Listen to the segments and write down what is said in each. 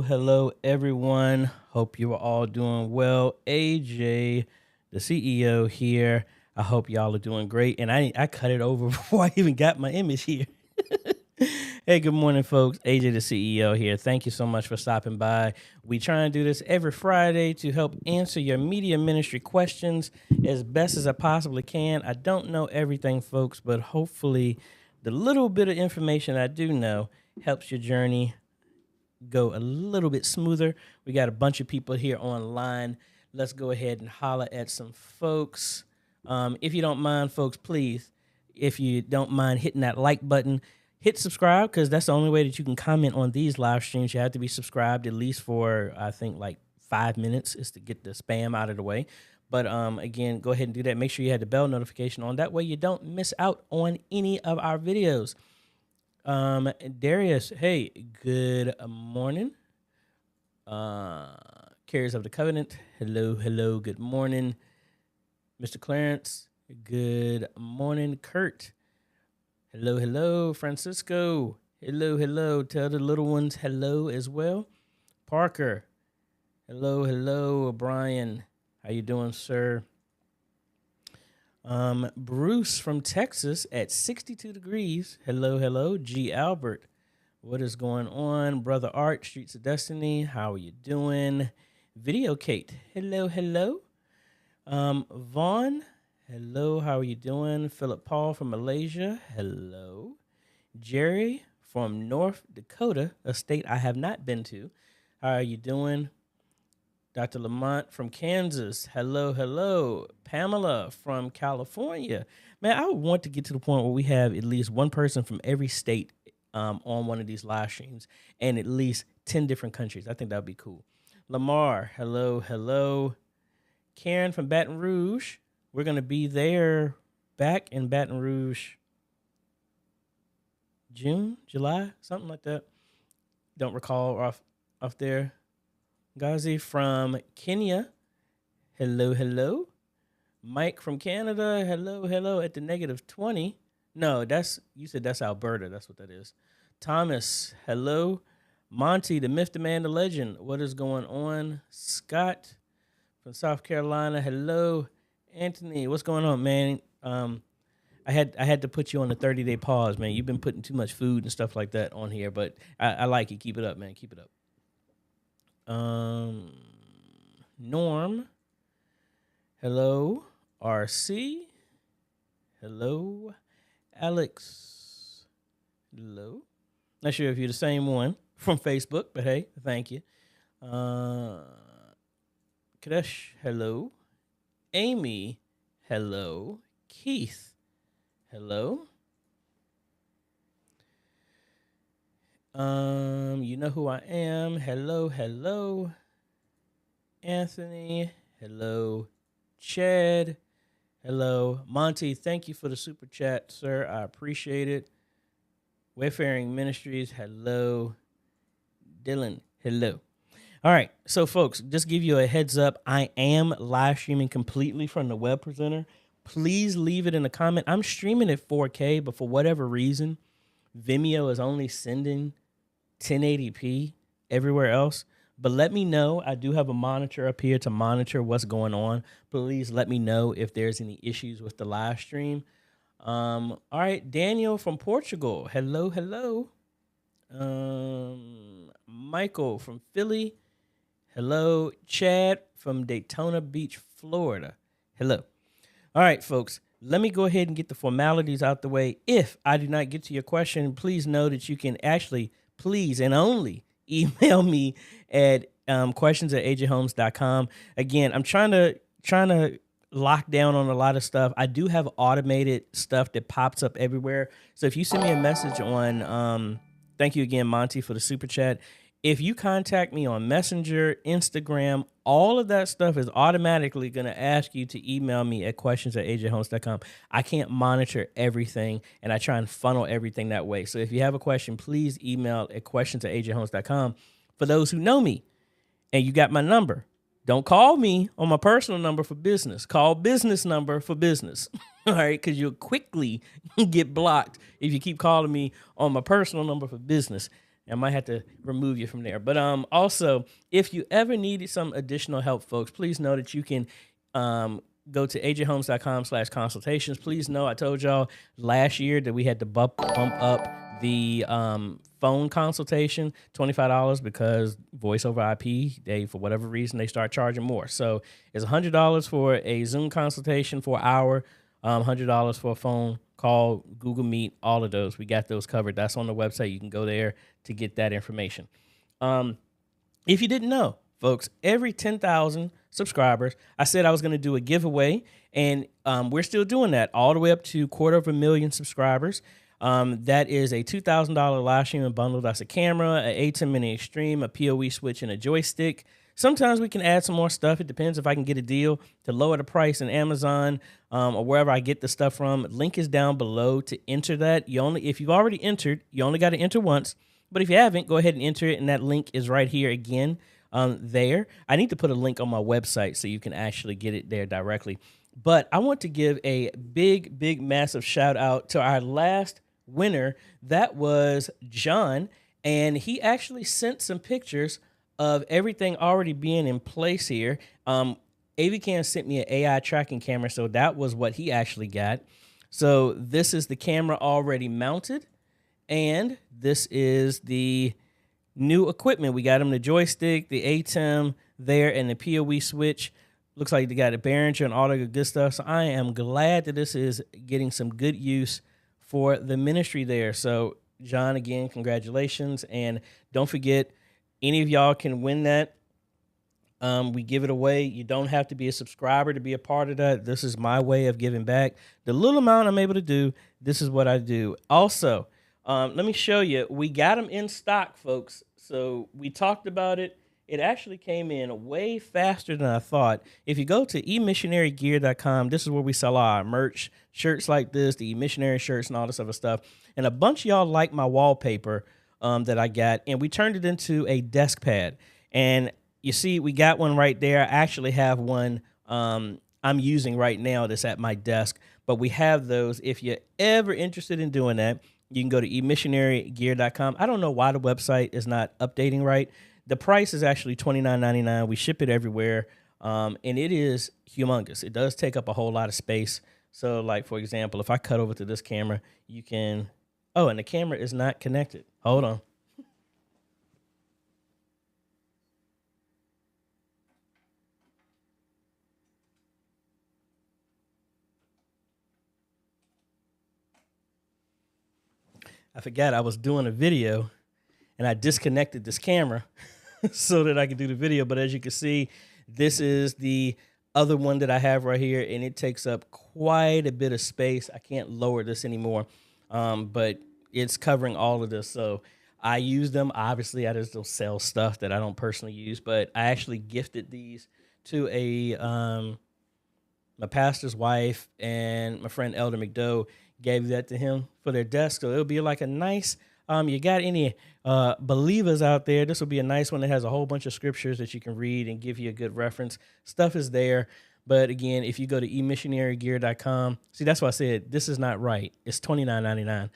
Hello, everyone. Hope you are all doing well. AJ, the CEO here. I hope y'all are doing great. And I cut it over before I even got my image here. Hey, good morning, folks. AJ, the CEO here. Thank you so much for stopping by. We try and do this every Friday to help answer your media ministry questions as best as I possibly can. I don't know everything, folks, but hopefully the little bit of information I do know helps your journey go a little bit smoother. We got a bunch of people here online. Let's go ahead and holler at some folks. If you don't mind, folks, please, if you don't mind hitting that like button, hit subscribe, because that's the only way that you can comment on these live streams. You have to be subscribed at least for, I think, like 5 minutes is to get the spam out of the way. But again, go ahead and do that. Make sure you have the bell notification on. That way you don't miss out on any of our videos. Darius, hey, good morning. Carriers of the Covenant, hello, good morning. Mr. Clarence, Good morning, Kurt. Hello, hello, Francisco. Hello, hello. Tell the little ones hello as well. Parker. Hello, hello, Brian. How you doing, sir? Bruce from Texas at 62 degrees. Hello, hello. G. Albert. What is going on? Brother Art, Streets of Destiny. How are you doing? Video Kate. Hello, hello. Vaughn. Hello, how are you doing? Philip Paul from Malaysia. Hello. Jerry from North Dakota, a state I have not been to. How are you doing? Dr. Lamont from Kansas. Hello, hello. Pamela from California. Man, I would want to get to the point where we have at least one person from every state on one of these live streams and at least 10 different countries. I think that would be cool. Lamar, hello, hello. Karen from Baton Rouge. We're going to be there back in Baton Rouge June, July, something like that. Don't recall off there. Ghazi from Kenya. Hello, hello. Mike from Canada. Hello, hello. At the -20. No, you said that's Alberta. That's what that is. Thomas. Hello. Monty, the myth, the man, the legend. What is going on? Scott from South Carolina. Hello. Anthony, what's going on, man? I had to put you on a 30-day pause, man. You've been putting too much food and stuff like that on here, but I like it. Keep it up, man. Keep it up. Norm. Hello. RC. Hello. Alex. Hello. Not sure if you're the same one from Facebook, but hey, thank you. Kadesh. Hello. Amy. Hello. Keith. Hello. You know who I am. Hello, hello. Anthony. Hello. Chad. Hello. Monty, thank you for the super chat, sir. I appreciate it. Wayfaring Ministries. Hello. Dylan. Hello. All right. So, folks, just give you a heads up. I am live streaming completely from the web presenter. Please leave it in a comment. I'm streaming at 4K, but for whatever reason, Vimeo is only sending 1080p everywhere else. But let me know. I do have a monitor up here to monitor what's going on. Please let me know if there's any issues with the live stream. All right, Daniel from Portugal. Hello, hello. Michael from Philly. Hello. Chad from Daytona Beach, Florida. Hello. All right, folks, let me go ahead and get the formalities out the way. If I do not get to your question, please know that you can actually, please and only email me at questions@ajhomes.com. Again, I'm trying to lock down on a lot of stuff. I do have automated stuff that pops up everywhere. So if you send me a message on, thank you again, Monty, for the super chat. If you contact me on Messenger, Instagram, all of that stuff is automatically going to ask you to email me at questions@ajhomes.com. I can't monitor everything, and I try and funnel everything that way. So if you have a question, please email at questions@ajhomes.com. For those who know me and you got my number, don't call me on my personal number for business. Call business number for business. All right, because you'll quickly get blocked if you keep calling me on my personal number for business. I might have to remove you from there. But also, if you ever needed some additional help, folks, please know that you can go to ajhomes.com/consultations. Please know I told y'all last year that we had to bump up the phone consultation, $25, because voice over IP, they, for whatever reason, they start charging more. So it's $100 for a Zoom consultation for an hour, $100 for a phone call, Google Meet, all of those. We got those covered. That's on the website. You can go there to get that information. If you didn't know, folks, every 10,000 subscribers, I said I was going to do a giveaway, and we're still doing that all the way up to 250,000 subscribers. That is a $2,000 live streaming bundle. That's a camera, an A10 Mini Extreme, a PoE switch, and a joystick. Sometimes we can add some more stuff. It depends if I can get a deal to lower the price in Amazon or wherever I get the stuff from. Link is down below to enter that. If you've already entered, you only got to enter once. But if you haven't, go ahead and enter it, and that link is right here again there. I need to put a link on my website so you can actually get it there directly. But I want to give a big, massive shout out to our last winner. That was John. And he actually sent some pictures of everything already being in place here. AVCam sent me an AI tracking camera. So that was what he actually got. So this is the camera already mounted. And this is the new equipment. We got him the joystick, the ATEM there, and the PoE switch. Looks like they got a Behringer and all the good stuff. So I am glad that this is getting some good use for the ministry there. So John, again, congratulations. And don't forget, any of y'all can win that. We give it away. You don't have to be a subscriber to be a part of that. This is my way of giving back. The little amount I'm able to do, this is what I do. Also, let me show you. We got them in stock, folks. So we talked about it. It actually came in way faster than I thought. If you go to emissionarygear.com, this is where we sell our merch, shirts like this, the emissionary shirts and all this other stuff. And a bunch of y'all like my wallpaper that I got, and we turned it into a desk pad. And you see, we got one right there. I actually have one I'm using right now that's at my desk, but we have those. If you're ever interested in doing that, you can go to emissionarygear.com. I don't know why the website is not updating right. The price is actually $29.99. We ship it everywhere, and it is humongous. It does take up a whole lot of space. So, like, for example, if I cut over to this camera, you can... Oh, and the camera is not connected. Hold on. I forgot I was doing a video, and I disconnected this camera so that I could do the video. But as you can see, this is the other one that I have right here, and it takes up quite a bit of space. I can't lower this anymore, but it's covering all of this. So I use them. Obviously, I just don't sell stuff that I don't personally use, but I actually gifted these to my pastor's wife, and my friend Elder McDough gave that to him for their desk. So it'll be like a nice, you got any believers out there, this will be a nice one that has a whole bunch of scriptures that you can read and give you a good reference. Stuff is there. But again, if you go to emissionarygear.com, see, that's why I said this is not right. It's $29.99.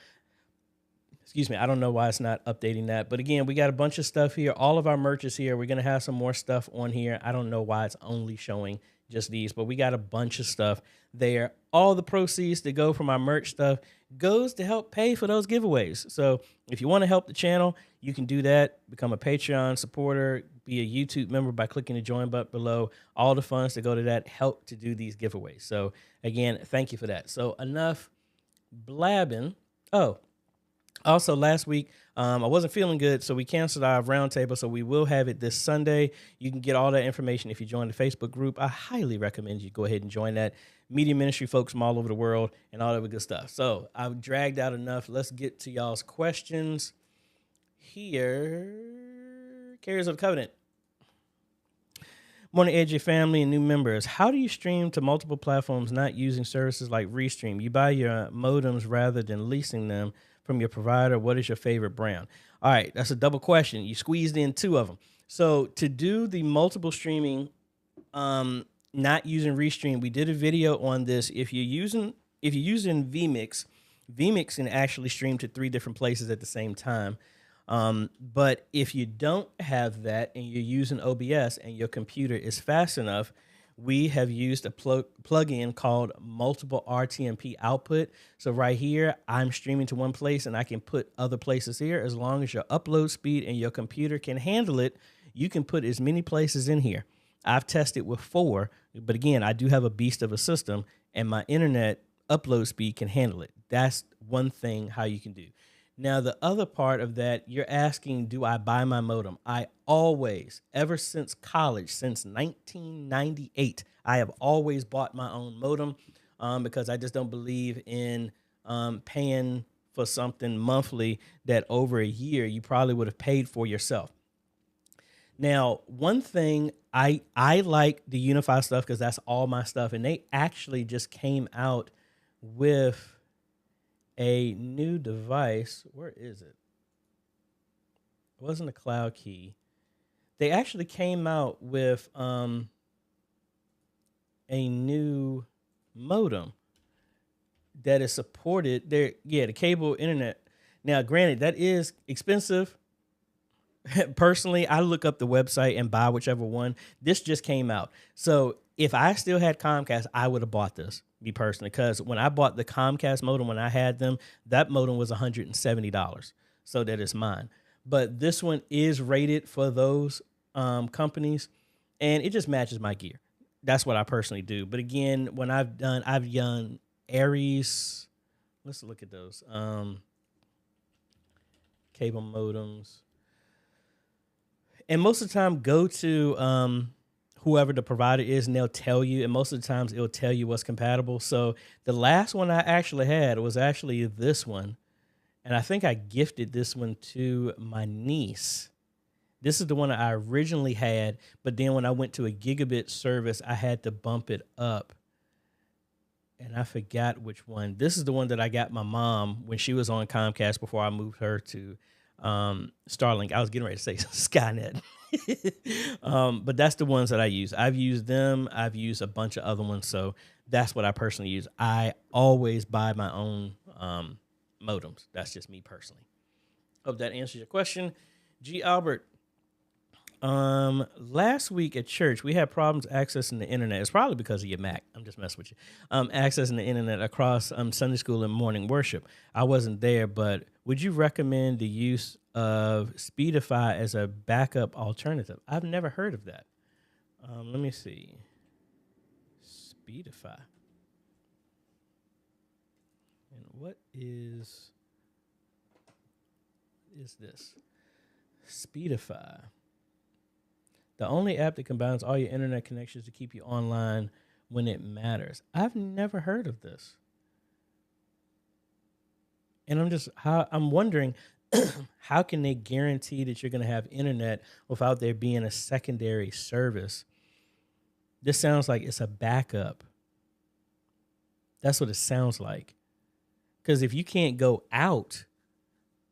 Excuse me, I don't know why it's not updating that. But again, we got a bunch of stuff here. All of our merch is here. We're going to have some more stuff on here. I don't know why it's only showing just these, but we got a bunch of stuff there. All the proceeds that go from our merch stuff goes to help pay for those giveaways. So if you want to help the channel, you can do that. Become a Patreon supporter, be a YouTube member by clicking the join button below. All the funds that go to that help to do these giveaways. So again, thank you for that. So enough blabbing. Oh, also, last week, I wasn't feeling good, so we canceled our roundtable, so we will have it this Sunday. You can get all that information if you join the Facebook group. I highly recommend you go ahead and join that. Media ministry folks from all over the world and all that good stuff. So I've dragged out enough. Let's get to y'all's questions here. Carriers of the Covenant. Morning, AJ family and new members. How do you stream to multiple platforms not using services like Restream? You buy your modems rather than leasing them from your provider. What is your favorite brand? All right, that's a double question. You squeezed in two of them. So to do the multiple streaming, not using Restream, we did a video on this. If you're using vMix, vMix can actually stream to 3 different places at the same time. But if you don't have that and you're using OBS and your computer is fast enough, we have used a plugin called multiple RTMP output. So right here, I'm streaming to one place and I can put other places here. As long as your upload speed and your computer can handle it, you can put as many places in here. I've tested with 4, but again, I do have a beast of a system and my internet upload speed can handle it. That's one thing how you can do. Now, the other part of that, you're asking, do I buy my modem? I always, ever since college, since 1998, I have always bought my own modem because I just don't believe in paying for something monthly that over a year you probably would have paid for yourself. Now, one thing, I like the Unify stuff because that's all my stuff, and they actually just came out with a new device. Where is it? It wasn't a Cloud Key. They actually came out with a new modem that is supported there. Yeah, the cable internet. Now, granted, that is expensive. Personally, I look up the website and buy whichever one. This just came out. So if I still had Comcast, I would have bought this, me personally, because when I bought the Comcast modem, when I had them, that modem was $170. So that is mine. But this one is rated for those companies, and it just matches my gear. That's what I personally do. But again, when I've done Aries. Let's look at those cable modems. And most of the time, go to whoever the provider is, and they'll tell you. And most of the times, it'll tell you what's compatible. So the last one I actually had was actually this one. And I think I gifted this one to my niece. This is the one I originally had. But then when I went to a gigabit service, I had to bump it up. And I forgot which one. This is the one that I got my mom when she was on Comcast before I moved her to Starlink. I was getting ready to say Skynet. But that's the ones that I use. I've used them. I've used a bunch of other ones. So that's what I personally use. I always buy my own modems. That's just me personally. Hope that answers your question. G. Albert. Last week at church, we had problems accessing the internet. It's probably because of your Mac. I'm just messing with you. Accessing the internet across Sunday school and morning worship. I wasn't there, but would you recommend the use of Speedify as a backup alternative? I've never heard of that. Let me see. Speedify. And what is this? Speedify. The only app that combines all your internet connections to keep you online when it matters. I've never heard of this. And I'm wondering, how can they guarantee that you're going to have internet without there being a secondary service? This sounds like it's a backup. That's what it sounds like. Because if you can't go out,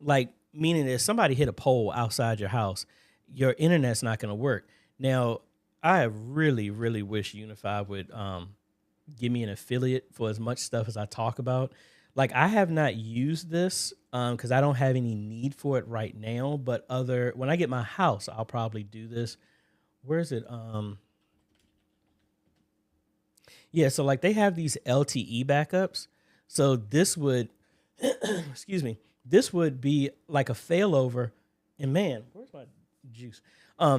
like, meaning if somebody hit a pole outside your house, your internet's not going to work. Now, I really, really wish Unify would give me an affiliate for as much stuff as I talk about. Like, I have not used this because I don't have any need for it right now. But when I get my house, I'll probably do this. Where is it? Yeah, so like they have these LTE backups. So this would, excuse me, this would be like a failover. And man, where's my juice?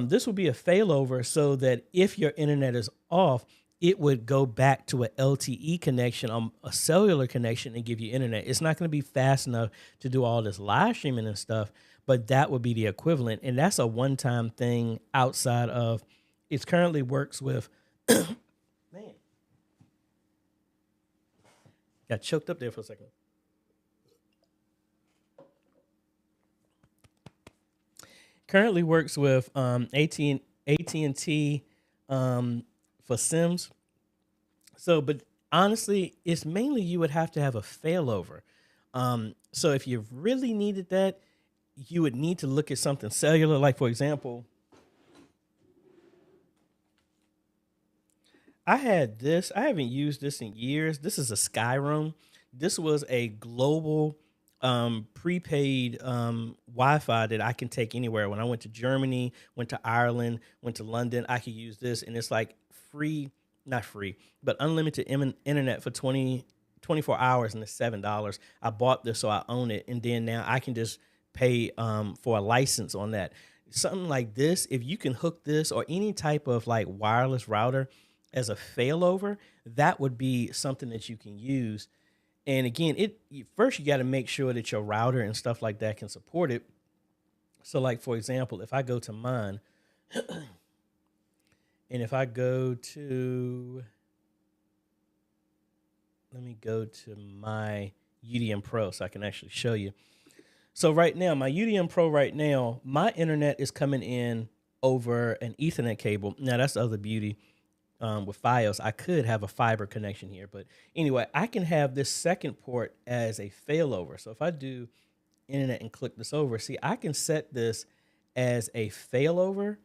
This would be a failover so that if your internet is off, it would go back to a LTE connection, a cellular connection, and give you internet. It's not going to be fast enough to do all this live streaming and stuff, but that would be the equivalent. And that's a one-time thing outside of, it currently works with, man, got choked up there for a second. Currently works with AT&T for Sims. So, but honestly, it's mainly you would have to have a failover. So if you really needed that, you would need to look at something cellular. Like, for example, I had this. I haven't used this in years. This is a Skyroam. This was a global prepaid Wi-Fi that I can take anywhere. When I went to Germany, went to Ireland, went to London, I could use this, and it's like free, not free, but unlimited internet for 24 hours, and it's $7. I bought this, so I own it, and then now I can just pay for a license on that. Something like this, if you can hook this or any type of like wireless router as a failover, that would be something that you can use. And again, first you got to make sure that your router and stuff like that can support it. So like, for example, if I go to mine and if I go to, let me go to my UDM Pro so I can actually show you. So right now, my UDM Pro right now, my internet is coming in over an Ethernet cable. Now that's the other beauty. With Fios, I could have a fiber connection here, but anyway, I can have this second port as a failover. So if I do internet and click this over, see, I can set this as a failover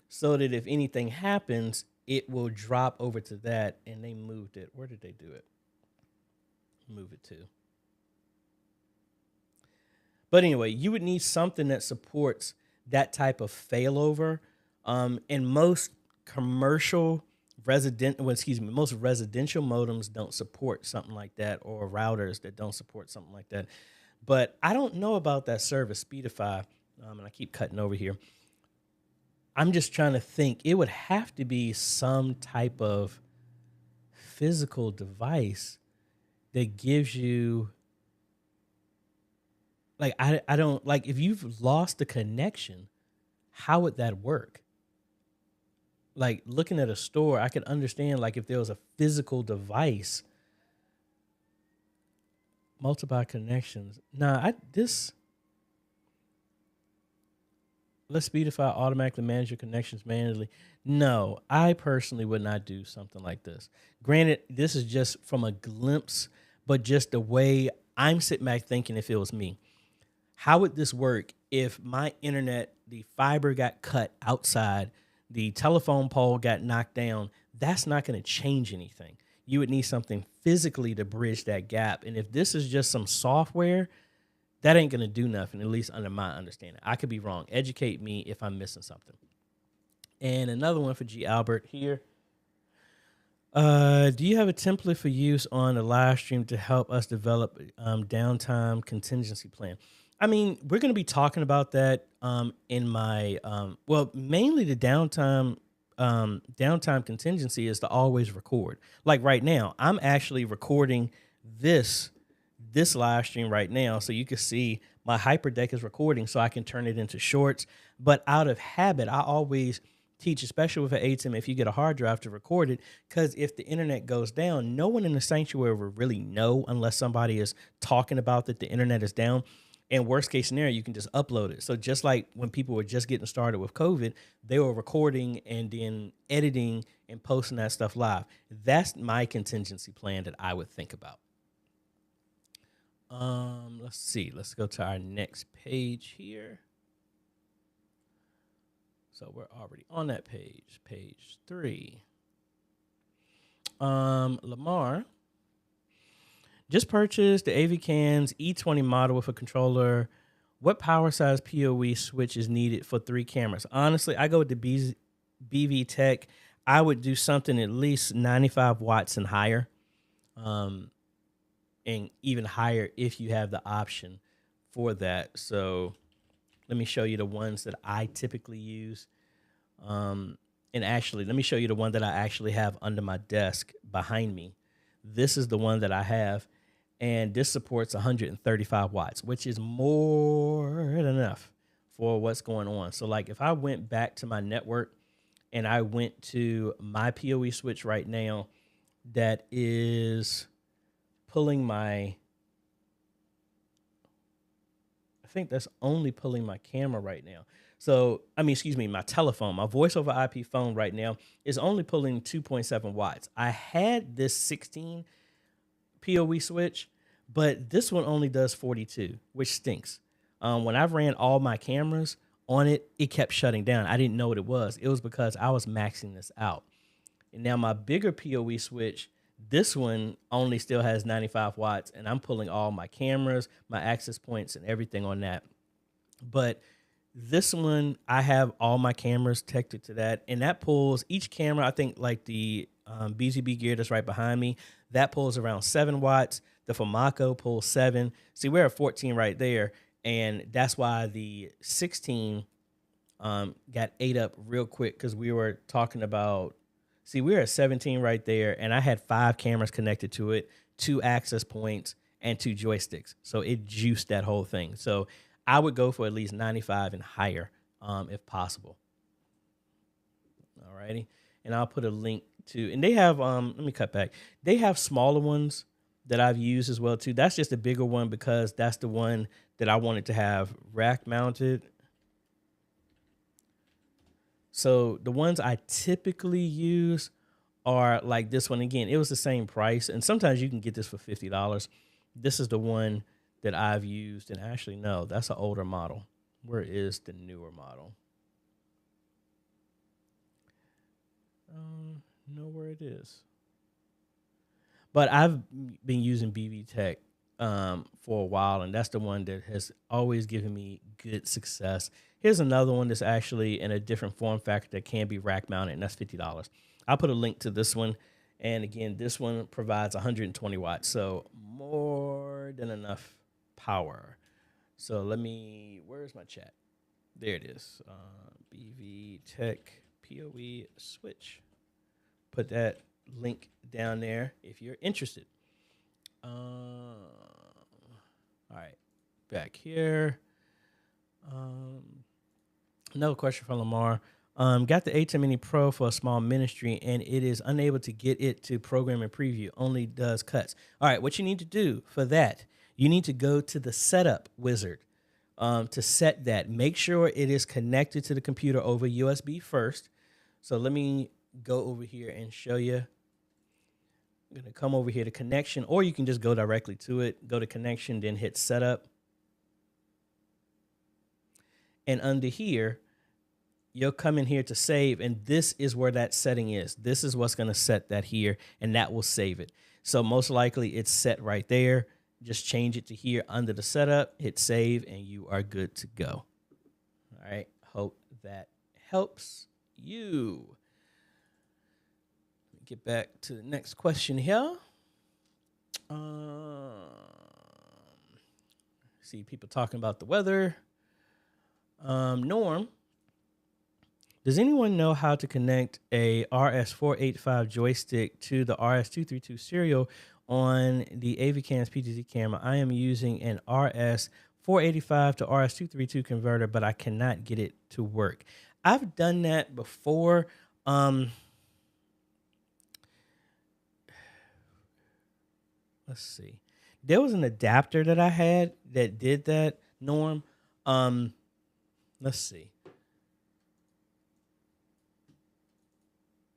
so that if anything happens, it will drop over to that, and they moved it. Where did they do it? Move it to. But anyway, you would need something that supports that type of failover. And most most residential modems don't support something like that, or routers that don't support something like that. But I don't know about that service, Speedify, and I keep cutting over here. I'm just trying to think. It would have to be some type of physical device that gives you, like, I don't, like, if you've lost the connection, how would that work? Like, looking at a store, I could understand, like, if there was a physical device, multiple connections. Let's Speedify automatically manage your connections manually. No, I personally would not do something like this. Granted, this is just from a glimpse, but just the way I'm sitting back thinking, if it was me, how would this work if my internet, the fiber got cut outside, the telephone pole got knocked down? That's not going to change anything. You would need something physically to bridge that gap. And if this is just some software, that ain't going to do nothing, at least under my understanding. I could be wrong. Educate me if I'm missing something. And another one for G. Albert here. Do you have a template for use on a live stream to help us develop downtime contingency plan? I mean, we're going to be talking about that in my, mainly the downtime contingency is to always record. Like right now, I'm actually recording this live stream right now, so you can see my hyperdeck is recording, so I can turn it into shorts. But out of habit, I always teach, especially with an ATEM, if you get a hard drive, to record it, because if the internet goes down, no one in the sanctuary will really know unless somebody is talking about that the internet is down. And worst case scenario, you can just upload it. So just like when people were just getting started with COVID, they were recording and then editing and posting that stuff live. That's my contingency plan that I would think about. Let's see. Let's go to our next page here. So we're already on that page, page 3. Lamar just purchased the AVCAN's E20 model with a controller. What power size PoE switch is needed for 3 cameras? Honestly, I go with the BV Tech. I would do something at least 95 watts and higher. And even higher if you have the option for that. So let me show you the ones that I typically use. And actually, let me show you the one that I actually have under my desk behind me. This is the one that I have, and this supports 135 watts, which is more than enough for what's going on. So like if I went back to my network and I went to my PoE switch right now, that is pulling I think that's only pulling my camera right now. So, my telephone, my voice over IP phone right now is only pulling 2.7 watts. I had this 16 PoE switch, but this one only does 42, which stinks. When I ran all my cameras on it, it kept shutting down. I didn't know what it was. It was because I was maxing this out. And now my bigger PoE switch, this one only still has 95 watts, and I'm pulling all my cameras, my access points, and everything on that. But this one, I have all my cameras connected to that, and that pulls each camera. I think like the BZB gear that's right behind me, that pulls around 7 watts. The Famaco pulls 7. See, we're at 14 right there, and that's why the 16 got ate up real quick, because we were talking about. See, we're at 17 right there, and I had 5 cameras connected to it, 2 access points, and 2 joysticks. So it juiced that whole thing. So I would go for at least 95 and higher if possible. All righty. And I'll put a link to, and they have, let me cut back. They have smaller ones that I've used as well, too. That's just a bigger one because that's the one that I wanted to have rack mounted. So the ones I typically use are like this one. Again, it was the same price, and sometimes you can get this for $50. This is the one that I've used, and actually, no, that's an older model. Where is the newer model? know where it is. But I've been using BB Tech for a while, and that's the one that has always given me good success. Here's another one that's actually in a different form factor that can be rack mounted, and that's $50. I'll put a link to this one. And again, this one provides 120 watts, so more than enough power. So where's my chat? There it is. BV Tech PoE switch. Put that link down there if you're interested. All right, back here. Another question from Lamar. Got the A10 Mini Pro for a small ministry, and it is unable to get it to program and preview. Only does cuts. All right, what you need to do for that, you need to go to the setup wizard to set that. Make sure it is connected to the computer over USB first. So let me go over here and show you. I'm going to come over here to connection, or you can just go directly to it. Go to connection, then hit setup. And under here, you'll come in here to save, and this is where that setting is. This is what's going to set that here, and that will save it. So most likely it's set right there. Just change it to here under the setup, hit save, and you are good to go. All right, hope that helps you. Get back to the next question here. See people talking about the weather. Norm, does anyone know how to connect a RS485 joystick to the RS232 serial on the AVCAM's PTZ camera? I am using an RS485 to RS232 converter, but I cannot get it to work. I've done that before. Let's see. There was an adapter that I had that did that, Norm. Let's see.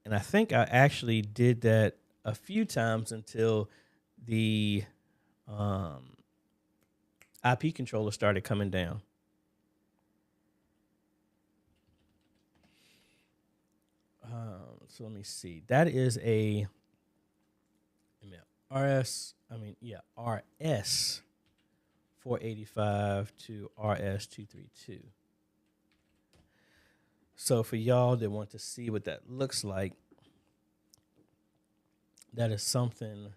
And I think I actually did that a few times until the IP controller started coming down. So let me see. That is a RS 485 to RS 232. So for y'all that want to see what that looks like, that is something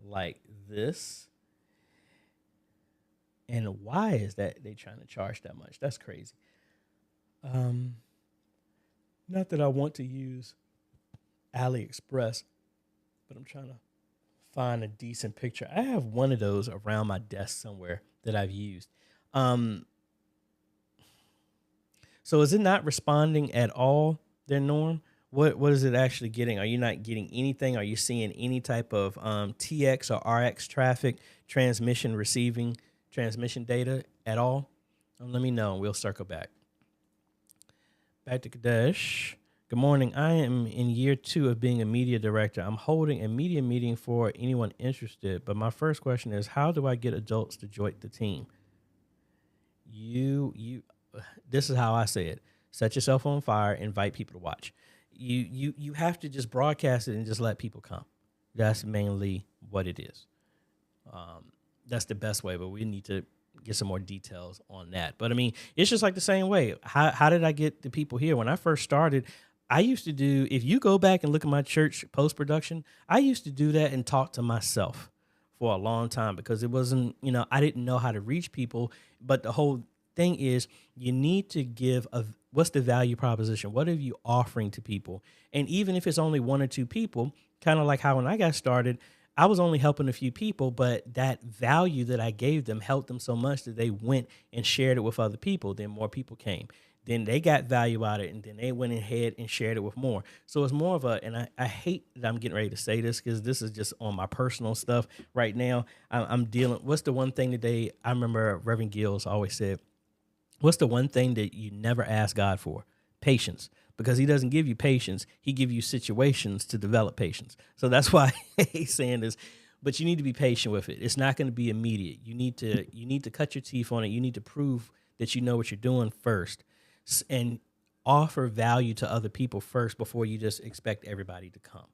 like this. And why is that they trying to charge that much? That's crazy. Not that I want to use AliExpress, but I'm trying to find a decent picture. I have one of those around my desk somewhere that I've used. So is it not responding at all, their Norm? What is it actually getting? Are you not getting anything? Are you seeing any type of TX or RX traffic, transmission data at all? Let me know. We'll circle back. Back to Kadesh. Good morning. I am in year 2 of being a media director. I'm holding a media meeting for anyone interested, but my first question is, how do I get adults to join the team? This is how I say it. Set yourself on fire, invite people to watch. You have to just broadcast it and just let people come. That's mainly what it is. That's the best way, but we need to get some more details on that. But I mean, it's just like the same way. How did I get the people here? When I first started, I used to do, if you go back and look at my church post-production, I used to do that and talk to myself for a long time because it wasn't, I didn't know how to reach people. But the whole thing is you need to give what's the value proposition? What are you offering to people? And even if it's only 1 or 2 people, kind of like how when I got started, I was only helping a few people, but that value that I gave them helped them so much that they went and shared it with other people. Then more people came. Then they got value out of it, and then they went ahead and shared it with more. So it's more of and I hate that I'm getting ready to say this because this is just on my personal stuff right now. I'm dealing, what's the one thing today? I remember Reverend Gills always said, what's the one thing that you never ask God for? Patience. Because he doesn't give you patience. He gives you situations to develop patience. So that's why he's saying this. But you need to be patient with it. It's not going to be immediate. You need to cut your teeth on it. You need to prove that you know what you're doing first. And offer value to other people first before you just expect everybody to come.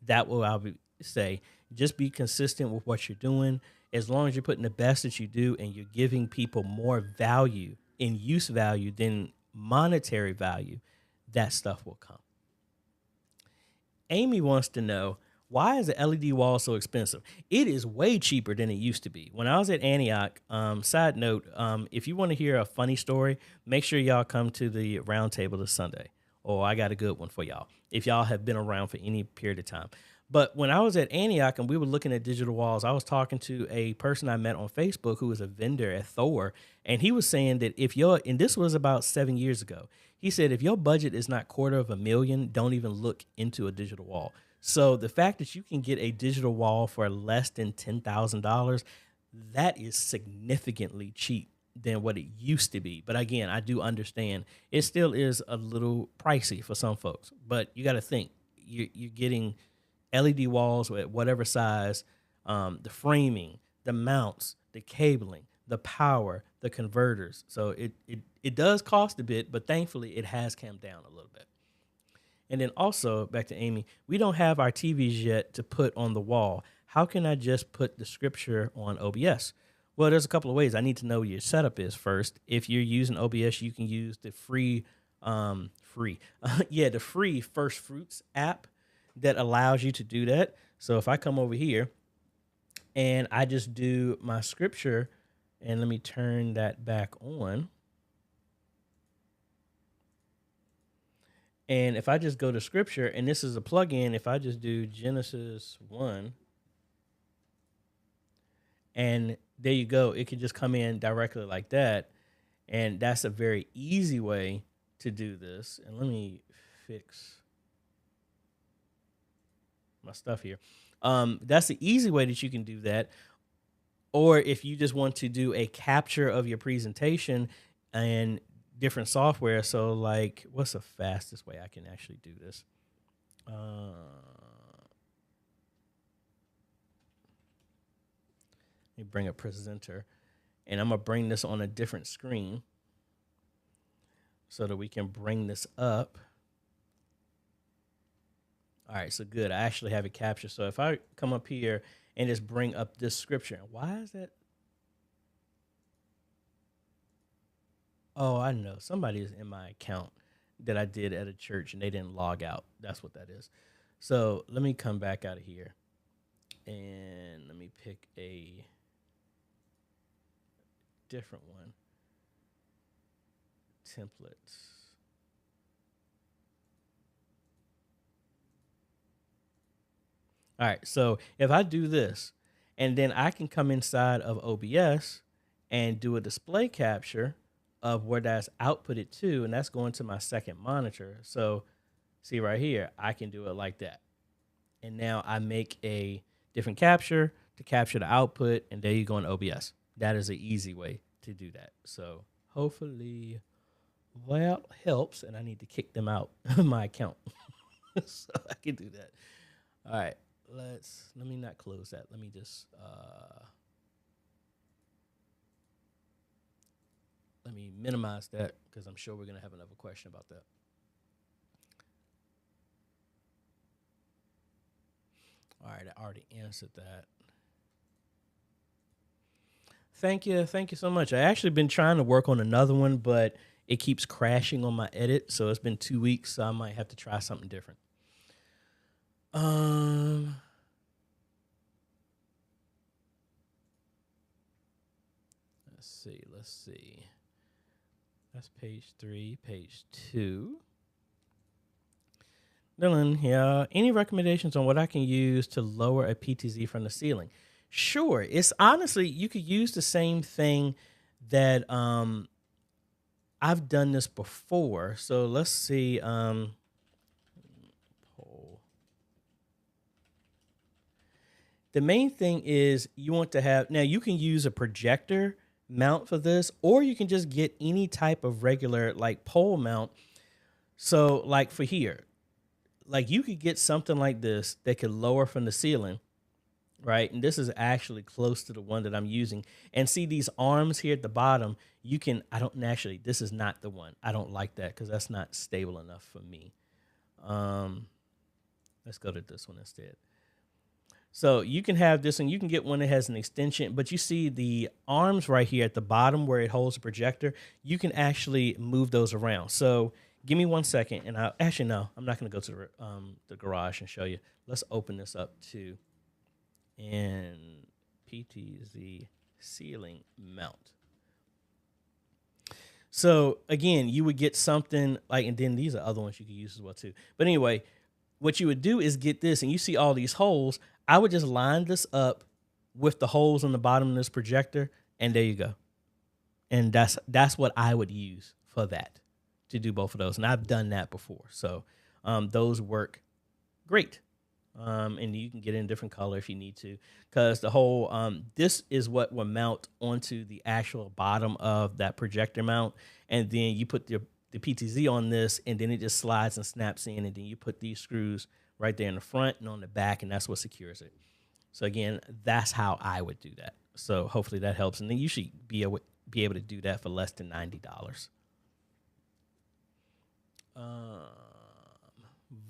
That will, I would say, just be consistent with what you're doing. As long as you're putting the best that you do and you're giving people more value in use value than monetary value, that stuff will come. Amy wants to know, why is the LED wall so expensive? It is way cheaper than it used to be. When I was at Antioch, side note, if you want to hear a funny story, make sure y'all come to the round table this Sunday. Oh, I got a good one for y'all, if y'all have been around for any period of time. But when I was at Antioch and we were looking at digital walls, I was talking to a person I met on Facebook who was a vendor at Thor, and he was saying that and this was about 7 years ago, he said, if your budget is not $250,000, don't even look into a digital wall. So the fact that you can get a digital wall for less than $10,000, that is significantly cheap than what it used to be. But again, I do understand it still is a little pricey for some folks, but you got to think you're getting LED walls at whatever size, the framing, the mounts, the cabling, the power, the converters. So it does cost a bit, but thankfully it has come down a little bit. And then also, back to Amy, we don't have our TVs yet to put on the wall. How can I just put the scripture on OBS? Well, there's a couple of ways. I need to know what your setup is first. If you're using OBS, you can use the free First Fruits app that allows you to do that. So if I come over here and I just do my scripture, and let me turn that back on. And if I just go to scripture, and this is a plugin, if I just do Genesis 1, and there you go, it can just come in directly like that. And that's a very easy way to do this. And let me fix my stuff here. That's the easy way that you can do that. Or if you just want to do a capture of your presentation and different software. So like, what's the fastest way I can actually do this? Let me bring up presenter, and I'm gonna bring this on a different screen so that we can bring this up. All right, so good. I actually have it captured. So if I come up here and just bring up this scripture, why is that? Oh, I know. Somebody is in my account that I did at a church and they didn't log out. That's what that is. So let me come back out of here and let me pick a different one. Templates. All right. So if I do this, and then I can come inside of OBS and do a display capture of where that's outputted to, and that's going to my second monitor. So see right here, I can do it like that. And now I make a different capture to capture the output, and there you go in OBS. That is an easy way to do that. So hopefully that helps, and I need to kick them out of my account so I can do that. All right, let me not close that. Let me just let me minimize that because I'm sure we're going to have another question about that. All right, I already answered that. Thank you so much. I actually been trying to work on another one, but it keeps crashing on my edit. So it's been 2 weeks, so I might have to try something different. Let's see. That's page 3, page 2. Dylan, yeah. Any recommendations on what I can use to lower a PTZ from the ceiling? Sure. It's honestly, you could use the same thing that I've done this before. So let's see. Poll. The main thing is you want to have, now you can use a projector mount for this, or you can just get any type of regular like pole mount. So like for here, like you could get something like this that could lower from the ceiling. right? And this is actually close to the one that I'm using. And see these arms here at the bottom, you can, I don't actually, this is not the one. I don't like that because that's not stable enough for me. Let's go to this one instead. So you can have this and you can get one that has an extension, but you see the arms right here at the bottom where it holds the projector, you can actually move those around. So give me 1 second and I'll actually, no, I'm not going to go to the garage and show you. Let's open this up to in PTZ ceiling mount. So again, you would get something like, and then these are other ones you could use as well too. But anyway, what you would do is get this and you see all these holes. I would just line this up with the holes on the bottom of this projector, and there you go. And that's what I would use for that, to do both of those. And I've done that before. So those work great. And you can get in different color if you need to, because the whole, this is what will mount onto the actual bottom of that projector mount. And then you put the PTZ on this, and then it just slides and snaps in, and then you put these screws right there in the front and on the back, and that's what secures it. So again, that's how I would do that. So hopefully that helps. And then you should be able to do that for less than $90.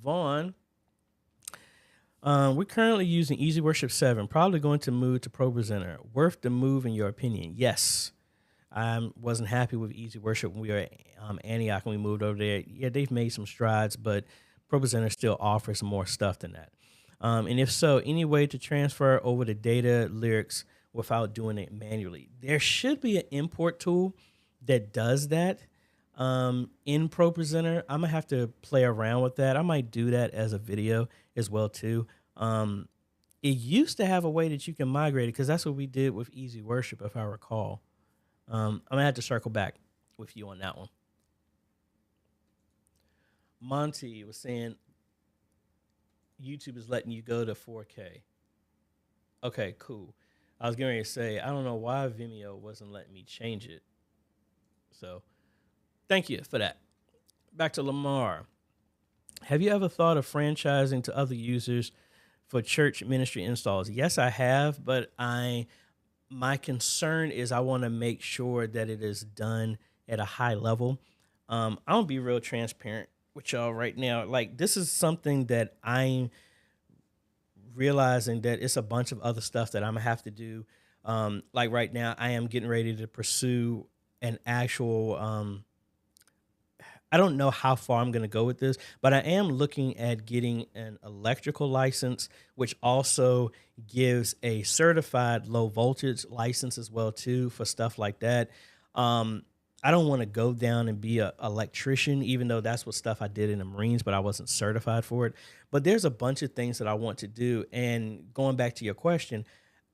Vaughn, we're currently using Easy Worship 7, probably going to move to ProPresenter. Worth the move in your opinion? Yes. I wasn't happy with Easy Worship when we were at Antioch and we moved over there. Yeah, they've made some strides, but ProPresenter still offers more stuff than that. And if so, any way to transfer over the data lyrics without doing it manually? There should be an import tool that does that in ProPresenter. I'm going to have to play around with that. I might do that as a video as well, too. It used to have a way that you can migrate it because that's what we did with Easy Worship, if I recall. I'm going to have to circle back with you on that one. Monty was saying YouTube is letting you go to 4K. Okay, cool. I was going to say, I don't know why Vimeo wasn't letting me change it. So thank you for that. Back to Lamar. Have you ever thought of franchising to other users for church ministry installs? Yes, I have, but my concern is I want to make sure that it is done at a high level. I'm going to be real transparent with y'all right now. Like, this is something that I'm realizing that it's a bunch of other stuff that I'm going to have to do. Like right now, I am getting ready to pursue an actual, I don't know how far I'm going to go with this, but I am looking at getting an electrical license, which also gives a certified low voltage license as well too for stuff like that. I don't want to go down and be an electrician, even though that's what stuff I did in the Marines, but I wasn't certified for it. But there's a bunch of things that I want to do. And going back to your question,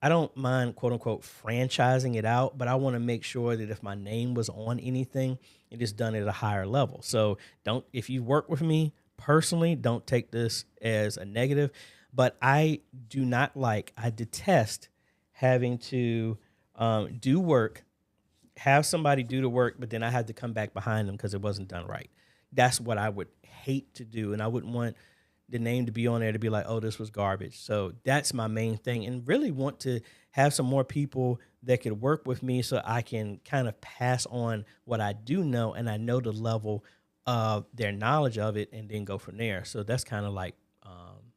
I don't mind, quote unquote, franchising it out, but I want to make sure that if my name was on anything, it is done at a higher level. So if you work with me personally, don't take this as a negative, but I detest having to do work, have somebody do the work, but then I had to come back behind them because it wasn't done right. That's what I would hate to do. And I wouldn't want the name to be on there to be like, oh, this was garbage. So that's my main thing, and really want to have some more people that could work with me so I can kind of pass on what I do know, and I know the level of their knowledge of it, and then go from there. So that's kind of like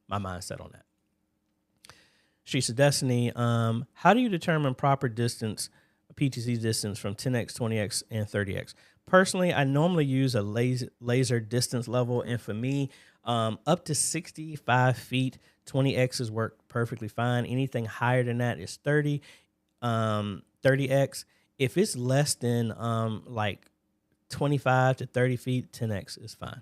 my mindset on that. Streets of Destiny, how do you determine proper distance, PTZ distance from 10x, 20x, and 30x? Personally, I normally use a laser distance level, and for me, up to 65 feet, 20x's work perfectly fine. Anything higher than that is 30x. If it's less than like 25 to 30 feet, 10x is fine.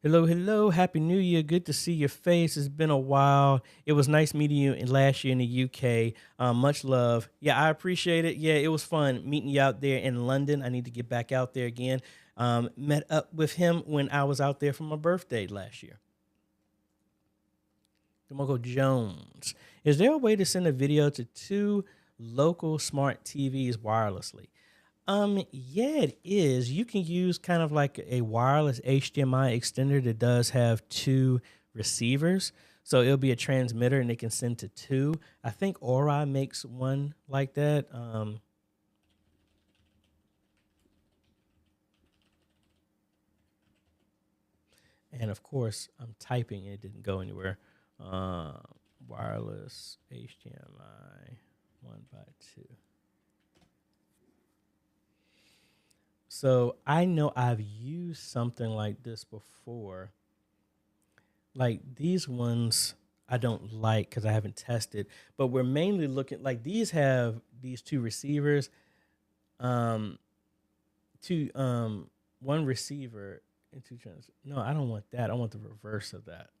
Hello. Happy New Year. Good to see your face. It's been a while. It was nice meeting you last year in the UK. Much love. Yeah, I appreciate it. Yeah, it was fun meeting you out there in London. I need to get back out there again. Met up with him when I was out there for my birthday last year. DeMarco Jones. Is there a way to send a video to 2 local smart TVs wirelessly? Yeah, it is. You can use kind of like a wireless HDMI extender that does have two receivers. So it'll be a transmitter and it can send to two. I think Ori makes one like that. And of course, I'm typing, it didn't go anywhere. Uh, Wireless HDMI 1x2. So I know I've used something like this before. Like these ones I don't like because I haven't tested, but we're mainly looking like these have these two receivers, um, two one receiver and two trans. No, I don't want that. I want the reverse of that.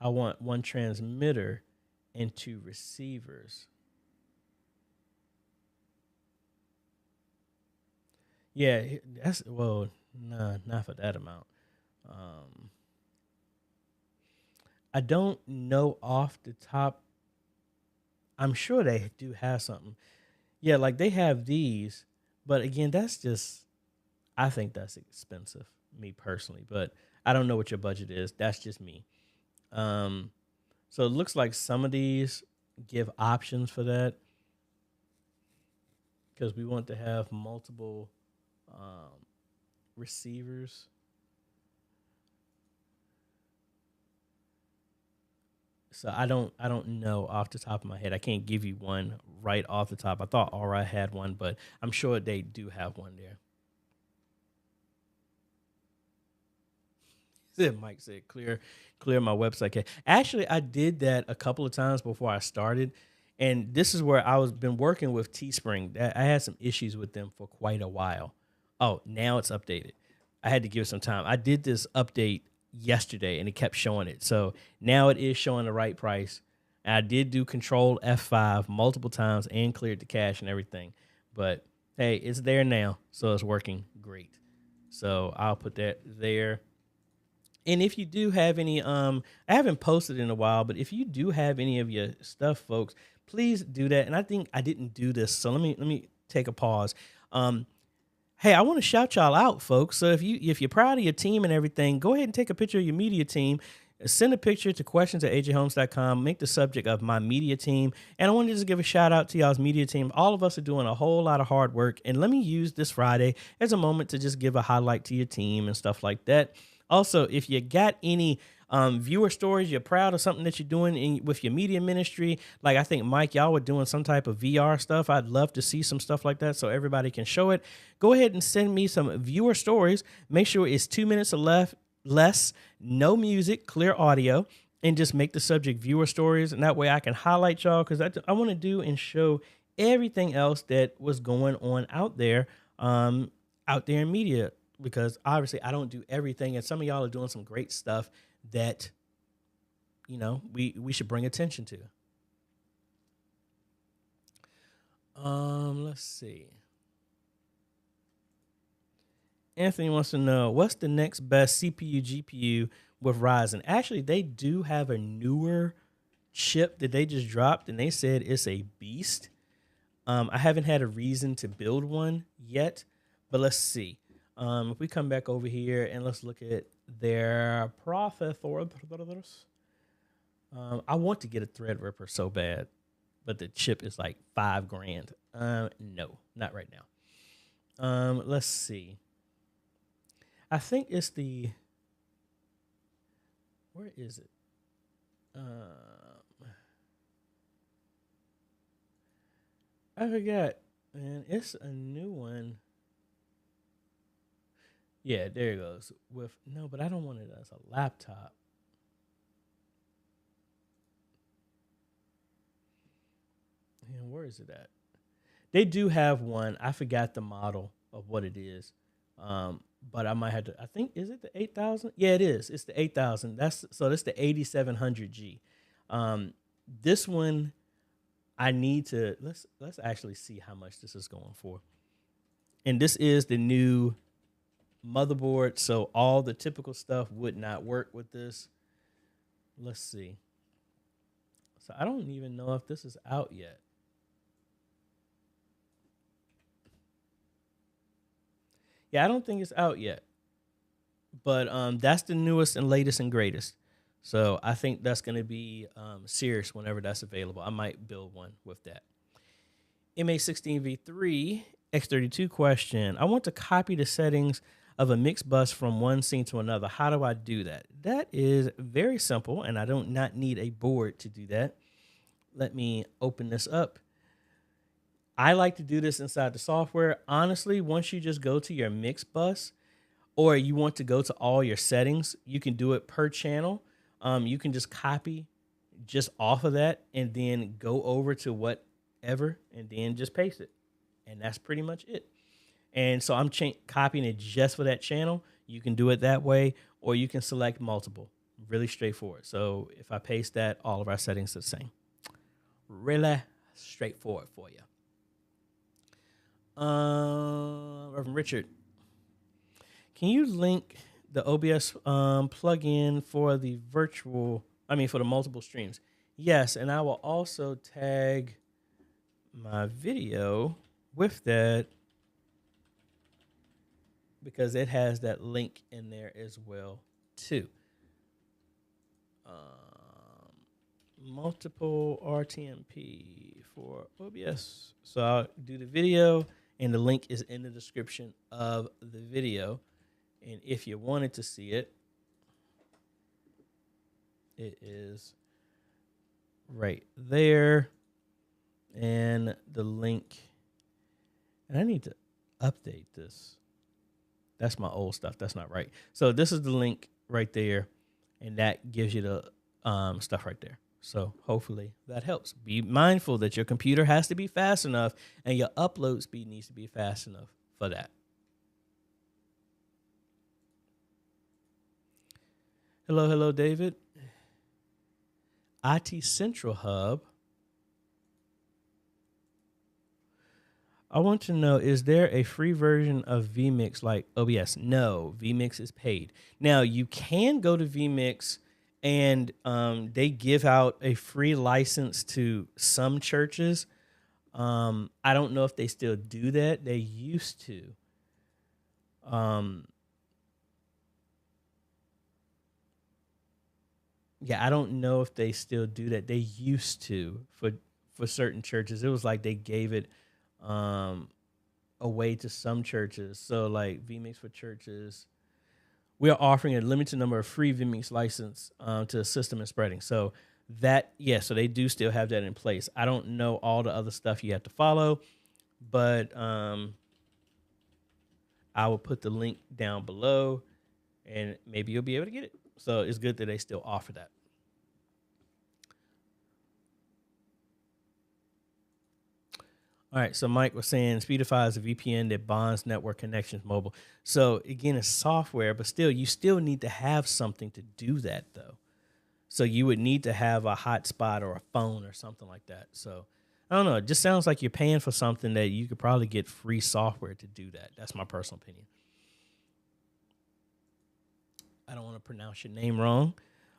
I want one transmitter and two receivers. Yeah, that's well, nah, not for that amount. Um, I don't know off the top. I'm sure they do have something. Yeah, like they have these, but again, that's just I think that's expensive, me personally. But I don't know what your budget is. That's just me. Um, so it looks like some of these give options for that because we want to have multiple um, receivers. So I don't know off the top of my head. I can't give you one right off the top. I thought Aura had one, but I'm sure they do have one there. Said Mike said clear my website. Actually, I did that a couple of times before I started, and this is where I was been working with Teespring. I had some issues with them for quite a while. Oh, now it's updated. I had to give it some time. I did this update yesterday, and it kept showing it. So now it is showing the right price. And I did do Control F5 multiple times and cleared the cache and everything. But hey, it's there now, so it's working great. So I'll put that there. And if you do have any, I haven't posted in a while, but if you do have any of your stuff, folks, please do that. And I think I didn't do this, so let me take a pause. Um, Hey, I want to shout y'all out, folks. So if you're proud of your team and everything, go ahead and take a picture of your media team. Send a picture to questions@ajhomes.com. Make the subject of my media team. And I wanted to just give a shout out to y'all's media team. All of us are doing a whole lot of hard work. And let me use this Friday as a moment to just give a highlight to your team and stuff like that. Also, if you got any viewer stories, you're proud of something that you're doing with your media ministry. Like I think Mike, y'all were doing some type of VR stuff. I'd love to see some stuff like that so everybody can show it. Go ahead and send me some viewer stories. Make sure it's 2 minutes or less, no music, clear audio, and just make the subject viewer stories. And that way I can highlight y'all because I want to do and show everything else that was going on out there in media, because obviously I don't do everything, and some of y'all are doing some great stuff that we should bring attention to. Let's see. Anthony wants to know what's the next best CPU GPU with Ryzen. Actually, they do have a newer chip that they just dropped, and they said it's a beast. I haven't had a reason to build one yet, but let's see. If we come back over here and let's look at their processors. I want to get a Threadripper so bad, but the chip is like $5,000. No, not right now. Let's see. I think it's where is it? I forgot, man. It's a new one. Yeah, there it goes. No, but I don't want it as a laptop. And where is it at? They do have one. I forgot the model of what it is. But I might have to. I think is it the 8,000? Yeah, it is. It's the 8,000. That's the 8700G. This one I need to let's actually see how much this is going for. And this is the new motherboard, so all the typical stuff would not work with this. Let's see. So I don't even know if this is out yet. Yeah, I don't think it's out yet, but that's the newest and latest and greatest. So I think that's going to be serious whenever that's available. I might build one with that. MA16V3 X32 question. I want to copy the settings of a mixed bus from one scene to another. How do I do that? That is very simple, and I don't not need a board to do that. Let me open this up. I like to do this inside the software. Honestly, once you just go to your mix bus, or you want to go to all your settings, you can do it per channel. You can just copy just off of that and then go over to whatever and then just paste it. And that's pretty much it. And so I'm copying it just for that channel. You can do it that way, or you can select multiple. Really straightforward. So if I paste that, all of our settings are the same. Really straightforward for you. Reverend Richard, can you link the OBS plugin for the for the multiple streams? Yes, and I will also tag my video with that because it has that link in there as well too. Multiple RTMP for OBS. So I'll do the video, and the link is in the description of the video. And if you wanted to see it, it is right there. And the link, and I need to update this. That's my old stuff. That's not right. So this is the link right there, and that gives you the stuff right there. So hopefully that helps. Be mindful that your computer has to be fast enough, and your upload speed needs to be fast enough for that. Hello, David. IT Central Hub. I want to know, is there a free version of vMix like OBS? No, vMix is paid. Now, you can go to vMix, and they give out a free license to some churches. I don't know if they still do that. They used to. Yeah, I don't know if they still do that. They used to for certain churches. It was like they gave it away to some churches. So like vMix for churches, we are offering a limited number of free vMix license to assist them in spreading. So that, yeah, so they do still have that in place. I don't know all the other stuff you have to follow, but I will put the link down below, and maybe you'll be able to get it. So it's good that they still offer that. All right, so Mike was saying Speedify is a VPN that bonds network connections mobile. So again, it's software, but still, you still need to have something to do that though. So you would need to have a hotspot or a phone or something like that. So I don't know. It just sounds like you're paying for something that you could probably get free software to do that. That's my personal opinion. I don't want to pronounce your name wrong.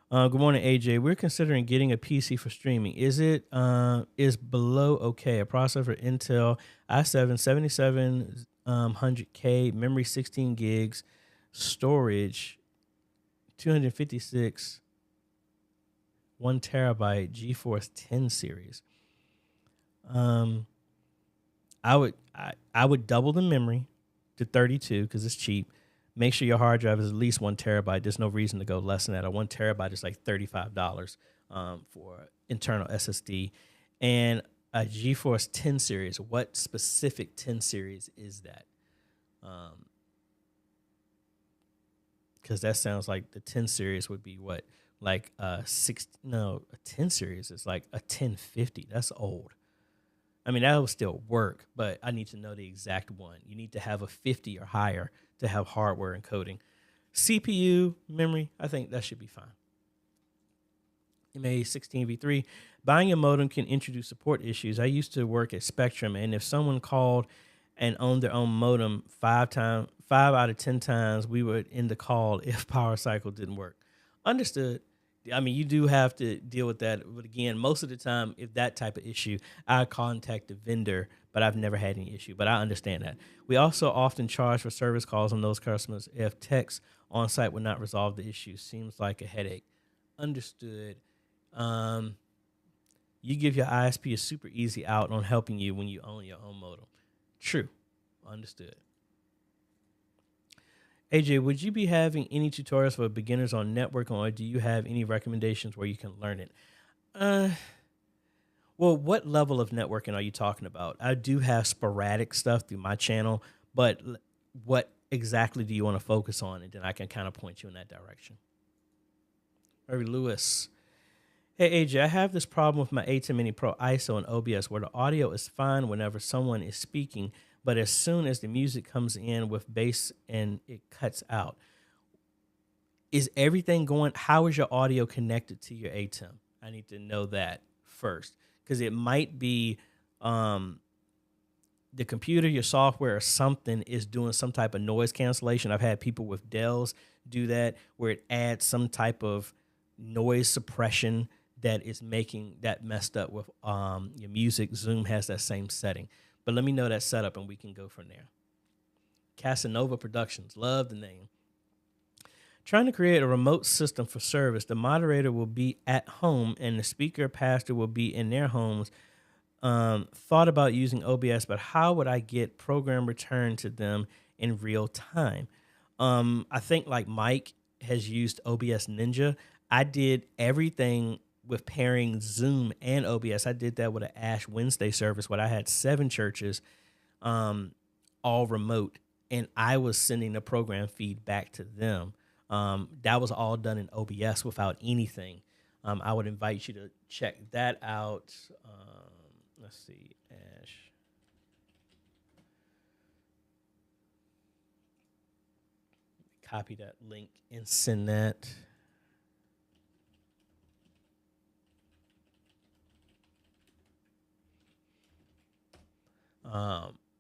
Good morning, AJ. We're considering getting a PC for streaming. Is it is below okay? A processor Intel i7 7700K, memory 16 gigs, storage 256, 1 terabyte, GeForce 10 series. I would double the memory to 32 because it's cheap. Make sure your hard drive is at least 1 terabyte. There's no reason to go less than that. A 1 terabyte is like $35 for internal SSD. And a GeForce 10 series, what specific 10 series is that? Because that sounds like the 10 series would be what? Like a 10 series is like a 1050. That's old. I mean, that will still work, but I need to know the exact one. You need to have a 50 or higher to have hardware encoding. CPU, memory, I think that should be fine. MA16V3, buying a modem can introduce support issues. I used to work at Spectrum, and if someone called and owned their own modem, 5 out of 10 times we would end the call if power cycle didn't work. Understood. I mean, you do have to deal with that. But again, most of the time, if that type of issue, I contact the vendor, but I've never had any issue. But I understand that. We also often charge for service calls on those customers if text on site would not resolve the issue. Seems like a headache. Understood. Um, you give your ISP a super easy out on helping you when you own your own modem. True. Understood. AJ, would you be having any tutorials for beginners on networking, or do you have any recommendations where you can learn it? Uh, well, what level of networking are you talking about? I do have sporadic stuff through my channel, but what exactly do you want to focus on? And then I can kind of point you in that direction. Harry Lewis. Hey, AJ, I have this problem with my A10 Mini Pro ISO and OBS where the audio is fine whenever someone is speaking, but as soon as the music comes in with bass and it cuts out. Is everything going? How is your audio connected to your ATEM? I need to know that first, because it might be the computer, your software, or something is doing some type of noise cancellation. I've had people with Dells do that, where it adds some type of noise suppression that is making that messed up with your music. Zoom has that same setting. But let me know that setup and we can go from there. Casanova Productions, love the name. Trying to create a remote system for service. The moderator will be at home and the speaker pastor will be in their homes. Thought about using OBS, but how would I get program returned to them in real time? I think like Mike has used OBS Ninja. I did everything with pairing Zoom and OBS. I did that with an Ash Wednesday service where I had 7 churches, all remote, and I was sending the program feed back to them. That was all done in OBS without anything. I would invite you to check that out. Let's see, Ash. Copy that link and send that.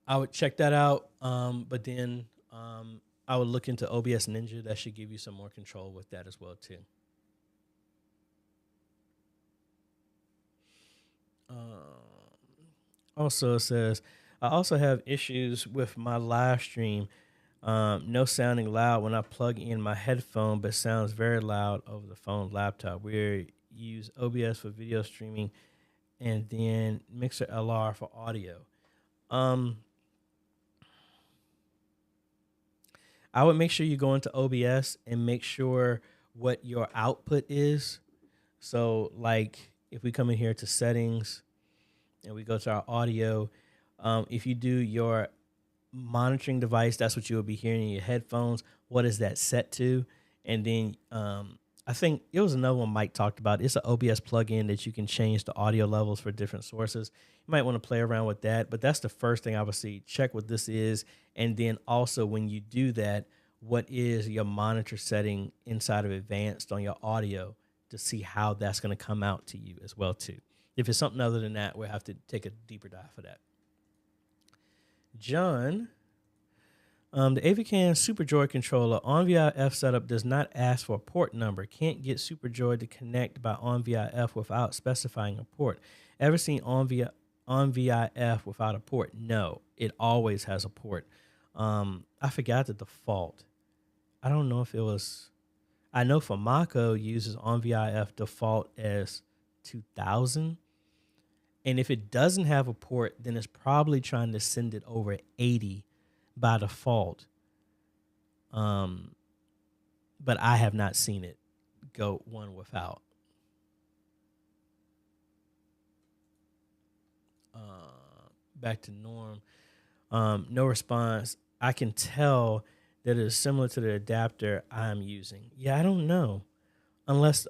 I would check that out, but then I would look into OBS Ninja. That should give you some more control with that as well, too. Also, it says, I also have issues with my live stream. No sounding loud when I plug in my headphone, but sounds very loud over the phone laptop. We use OBS for video streaming and then Mixer LR for audio. I would make sure you go into OBS and make sure what your output is. So like if we come in here to settings and we go to our audio, if you do your monitoring device, that's what you will be hearing in your headphones. What is that set to? And then I think it was another one Mike talked about. It's an OBS plugin that you can change the audio levels for different sources. You might want to play around with that, but that's the first thing I would see. Check what this is. And then also when you do that, what is your monitor setting inside of Advanced on your audio to see how that's going to come out to you as well too. If it's something other than that, we'll have to take a deeper dive for that. John, the AVCAN SuperJoy controller on VIF setup does not ask for a port number. Can't get SuperJoy to connect by on VIF without specifying a port. Ever seen on VIF without a port? No, it always has a port. I forgot the default. I don't know if it was. I know for Mako uses on VIF default as 2000. And if it doesn't have a port, then it's probably trying to send it over 80 by default. But I have not seen it go one without. Back to Norm. No response. I can tell that it is similar to the adapter I'm using. Yeah, I don't know. Unless,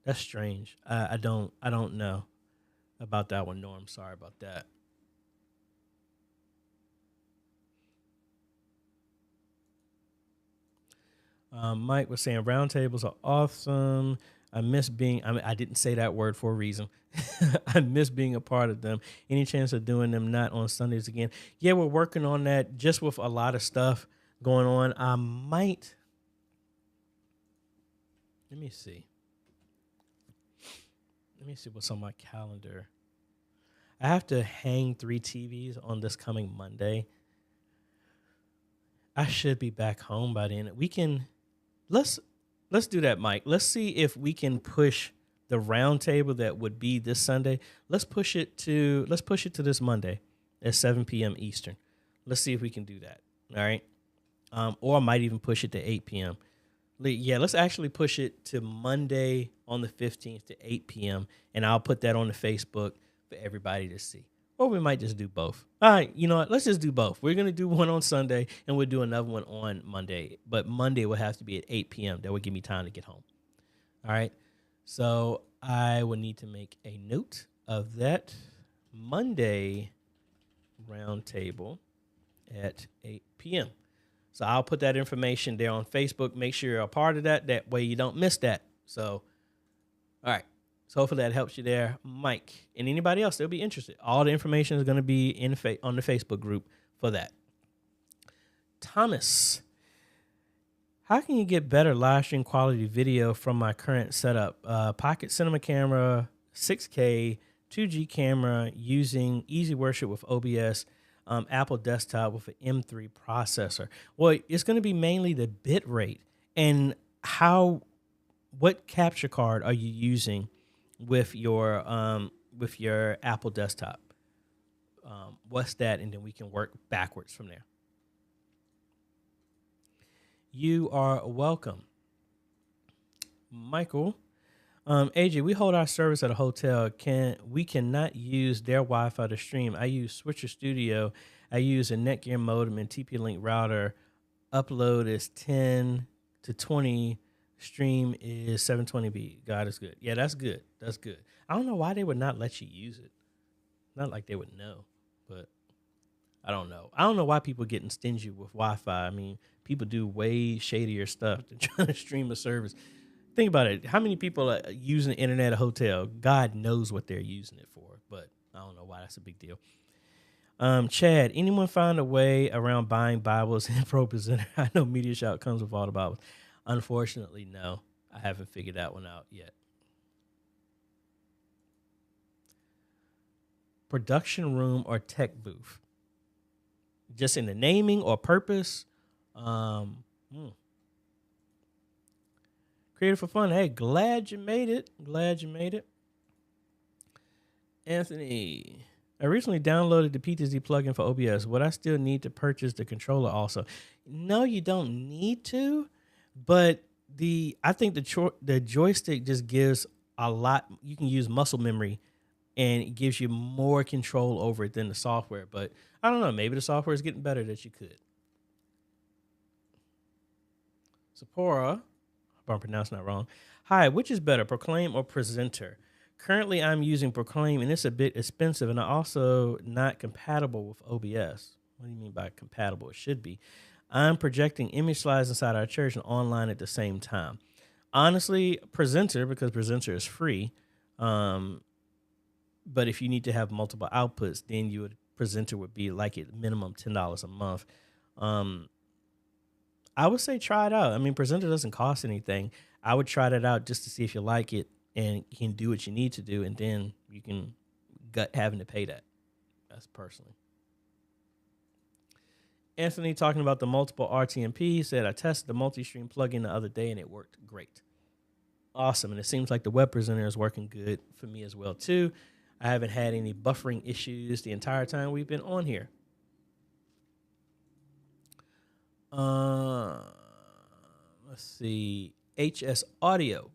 that's strange. I don't know about that one, Norm. Sorry about that. Mike was saying roundtables are awesome. I didn't say that word for a reason. I miss being a part of them. Any chance of doing them not on Sundays again? Yeah, we're working on that just with a lot of stuff going on. I might Let me see. Let me see what's on my calendar. I have to hang 3 TVs on this coming Monday. I should be back home by then. We can let's do that, Mike. Let's see if we can push the round table that would be this Sunday. Let's push it to this Monday at 7 p.m. Eastern. Let's see if we can do that. All right. Or I might even push it to 8 p.m. Yeah, let's actually push it to Monday on the 15th to 8 p.m. And I'll put that on the Facebook for everybody to see. Or we might just do both. All right, you know what? Let's just do both. We're going to do one on Sunday, and we'll do another one on Monday. But Monday will have to be at 8 p.m. That would give me time to get home. All right. So I will need to make a note of that. Monday roundtable at 8 p.m. So I'll put that information there on Facebook. Make sure you're a part of that. That way you don't miss that. So, all right. So hopefully that helps you there, Mike. And anybody else that'll be interested. All the information is going to be on the Facebook group for that. Thomas, how can you get better live stream quality video from my current setup? Pocket Cinema camera, 6K, 2G camera using Easy Worship with OBS. Apple desktop with an M3 processor. Well, it's going to be mainly the bit rate and what capture card are you using with your Apple desktop? What's that? And then we can work backwards from there. You are welcome. Michael. AJ, we hold our service at a hotel. We cannot use their Wi-Fi to stream. I use Switcher Studio. I use a Netgear modem and TP-Link router. Upload is 10 to 20. Stream is 720p. God is good. Yeah, that's good. That's good. I don't know why they would not let you use it. Not like they would know, but I don't know. I don't know why people are getting stingy with Wi-Fi. I mean, people do way shadier stuff than trying to stream a service. Think about it. How many people are using the internet at a hotel? God knows what they're using it for, but I don't know why that's a big deal. Chad, anyone find a way around buying Bibles in Pro Presenter? I know Media Shout comes with all the Bibles. Unfortunately, no. I haven't figured that one out yet. Production room or tech booth? Just in the naming or purpose? Creative for fun. Hey, glad you made it. Anthony, I recently downloaded the PTZ plugin for OBS. Would I still need to purchase the controller also? No, you don't need to, but I think the joystick just gives a lot. You can use muscle memory, and it gives you more control over it than the software. But I don't know. Maybe the software is getting better that you could. Sephora. I'm pronouncing that wrong. Hi, which is better, Proclaim or Presenter? Currently, I'm using Proclaim, and it's a bit expensive, and also not compatible with OBS. What do you mean by compatible? It should be. I'm projecting image slides inside our church and online at the same time. Honestly, Presenter, because Presenter is free, but if you need to have multiple outputs, then Presenter would be like at minimum $10 a month. I would say try it out. I mean, Presenter doesn't cost anything. I would try that out just to see if you like it and you can do what you need to do, and then you can gut having to pay that. That's personally. Anthony talking about the multiple RTMP said, I tested the multi-stream plugin the other day and it worked great. Awesome. And it seems like the web presenter is working good for me as well, too. I haven't had any buffering issues the entire time we've been on here. Let's see. HS Audio.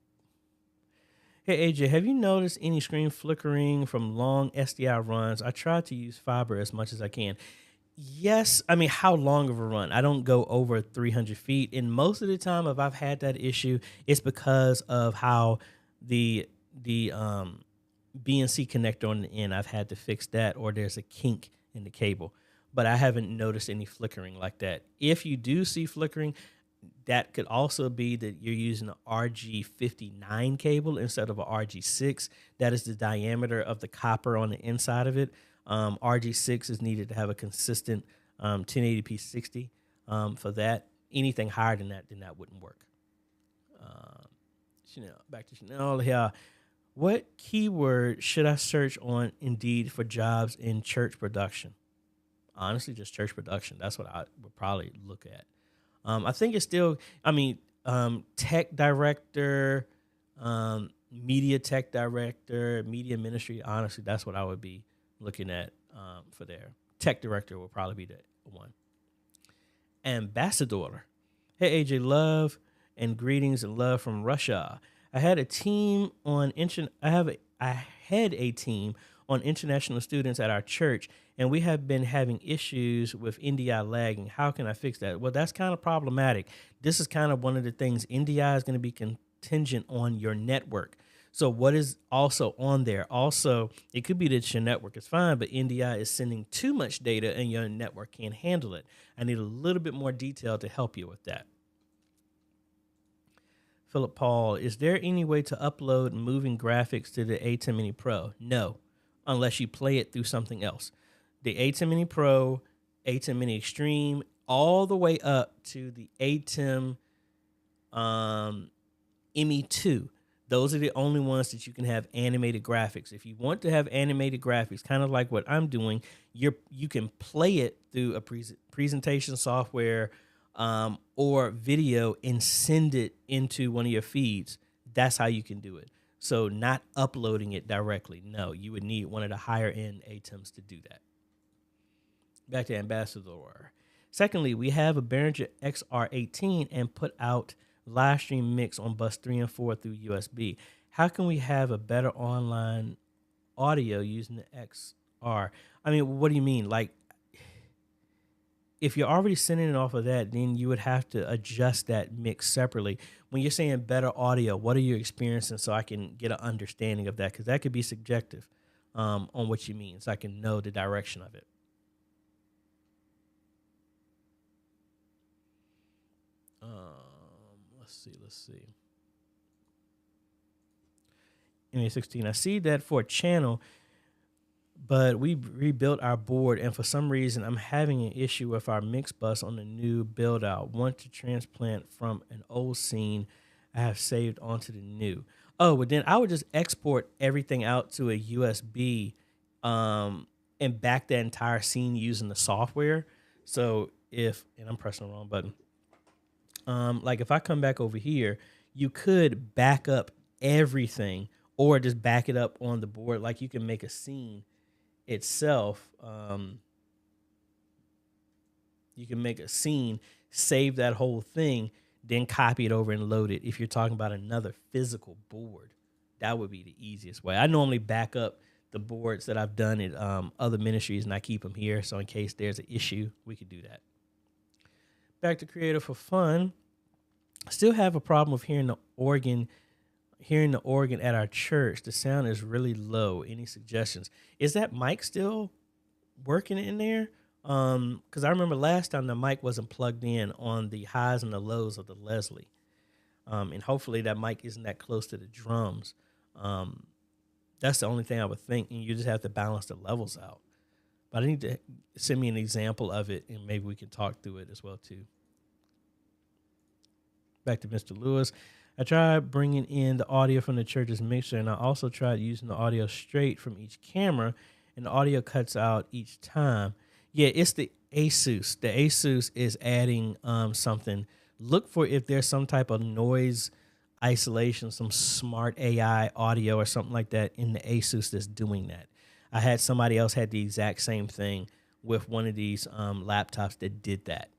Hey, AJ, have you noticed any screen flickering from long SDI runs? I try to use fiber as much as I can. Yes. I mean, how long of a run? I don't go over 300 feet. And most of the time, if I've had that issue, it's because of how the BNC connector on the end, I've had to fix that, or there's a kink in the cable. But I haven't noticed any flickering like that. If you do see flickering, that could also be that you're using an RG59 cable instead of an RG6. That is the diameter of the copper on the inside of it. RG6 is needed to have a consistent 1080p 60 for that. Anything higher than that wouldn't work. Chanel. Back to Chanel. Yeah. What keyword should I search on Indeed for jobs in church production? Honestly, just church production. That's what I would probably look at. I think it's still, tech director, media tech director, media ministry. Honestly, that's what I would be looking at for there. Tech director will probably be the one. Ambassador. Hey, AJ, love and greetings and love from Russia. I had a team on I had a team on international students at our church, and we have been having issues with NDI lagging. How can I fix that? Well, that's kind of problematic. This is kind of one of the things. NDI is going to be contingent on your network. So what is also on there? Also, it could be that your network is fine, but NDI is sending too much data and your network can't handle it. I need a little bit more detail to help you with that. Philip Paul, is there any way to upload moving graphics to the A10 Mini Pro? No, unless you play it through something else. The A10 Mini Pro, A10 Mini Extreme, all the way up to the ATEM ME2. Those are the only ones that you can have animated graphics. If you want to have animated graphics, kind of like what I'm doing, you can play it through a presentation software or video and send it into one of your feeds. That's how you can do it. So not uploading it directly. No, you would need one of the higher end ATEMs to do that. Back to Ambassador. Secondly, we have a Behringer XR18 and put out live stream mix on bus 3 and 4 through USB. How can we have a better online audio using the XR? I mean, what do you mean? Like, if you're already sending it off of that, then you would have to adjust that mix separately. When you're saying better audio, what are you experiencing so I can get an understanding of that? Because that could be subjective on what you mean, so I can know the direction of it. Let's see. MA16. I see that for a channel, but we rebuilt our board, and for some reason, I'm having an issue with our mix bus on the new build out. Want to transplant from an old scene I have saved onto the new. Oh, well, then I would just export everything out to a USB and back that entire scene using the software. So and I'm pressing the wrong button. Like if I come back over here, you could back up everything or just back it up on the board. Like you can make a scene itself. You can make a scene, save that whole thing, then copy it over and load it. If you're talking about another physical board, that would be the easiest way. I normally back up the boards that I've done at other ministries, and I keep them here. So in case there's an issue, we could do that. Back to Creative for Fun. Still have a problem with hearing the organ at our church. The sound is really low. Any suggestions? Is that mic still working in there? Because I remember last time the mic wasn't plugged in on the highs and the lows of the Leslie. And hopefully that mic isn't that close to the drums. That's the only thing I would think. And you just have to balance the levels out. But I need to send me an example of it, and maybe we can talk through it as well, too. Back to Mr. Lewis. I tried bringing in the audio from the church's mixer, and I also tried using the audio straight from each camera, and the audio cuts out each time. Yeah, it's the ASUS. The ASUS is adding something. Look for if there's some type of noise isolation, some smart AI audio or something like that in the ASUS that's doing that. I had somebody else had the exact same thing with one of these laptops that did that.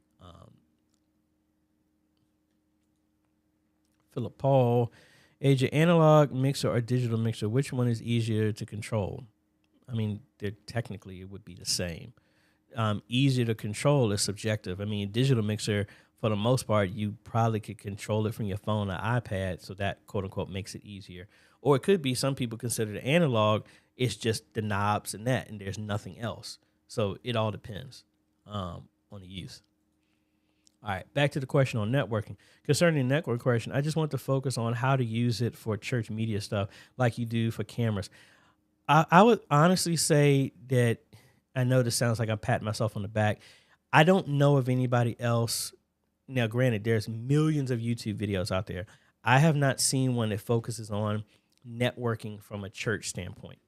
Philip Paul, AJ, analog mixer or digital mixer, which one is easier to control? I mean, technically it would be the same. Easier to control is subjective. I mean, digital mixer, for the most part, you probably could control it from your phone or iPad, so that, quote unquote, makes it easier. Or it could be some people consider the analog, it's just the knobs and that, and there's nothing else. So it all depends on the use. All right, back to the question on networking. Concerning the network question, I just want to focus on how to use it for church media stuff like you do for cameras. I would honestly say that, I know this sounds like I'm patting myself on the back. I don't know of anybody else. Now, granted, there's millions of YouTube videos out there. I have not seen one that focuses on networking from a church standpoint.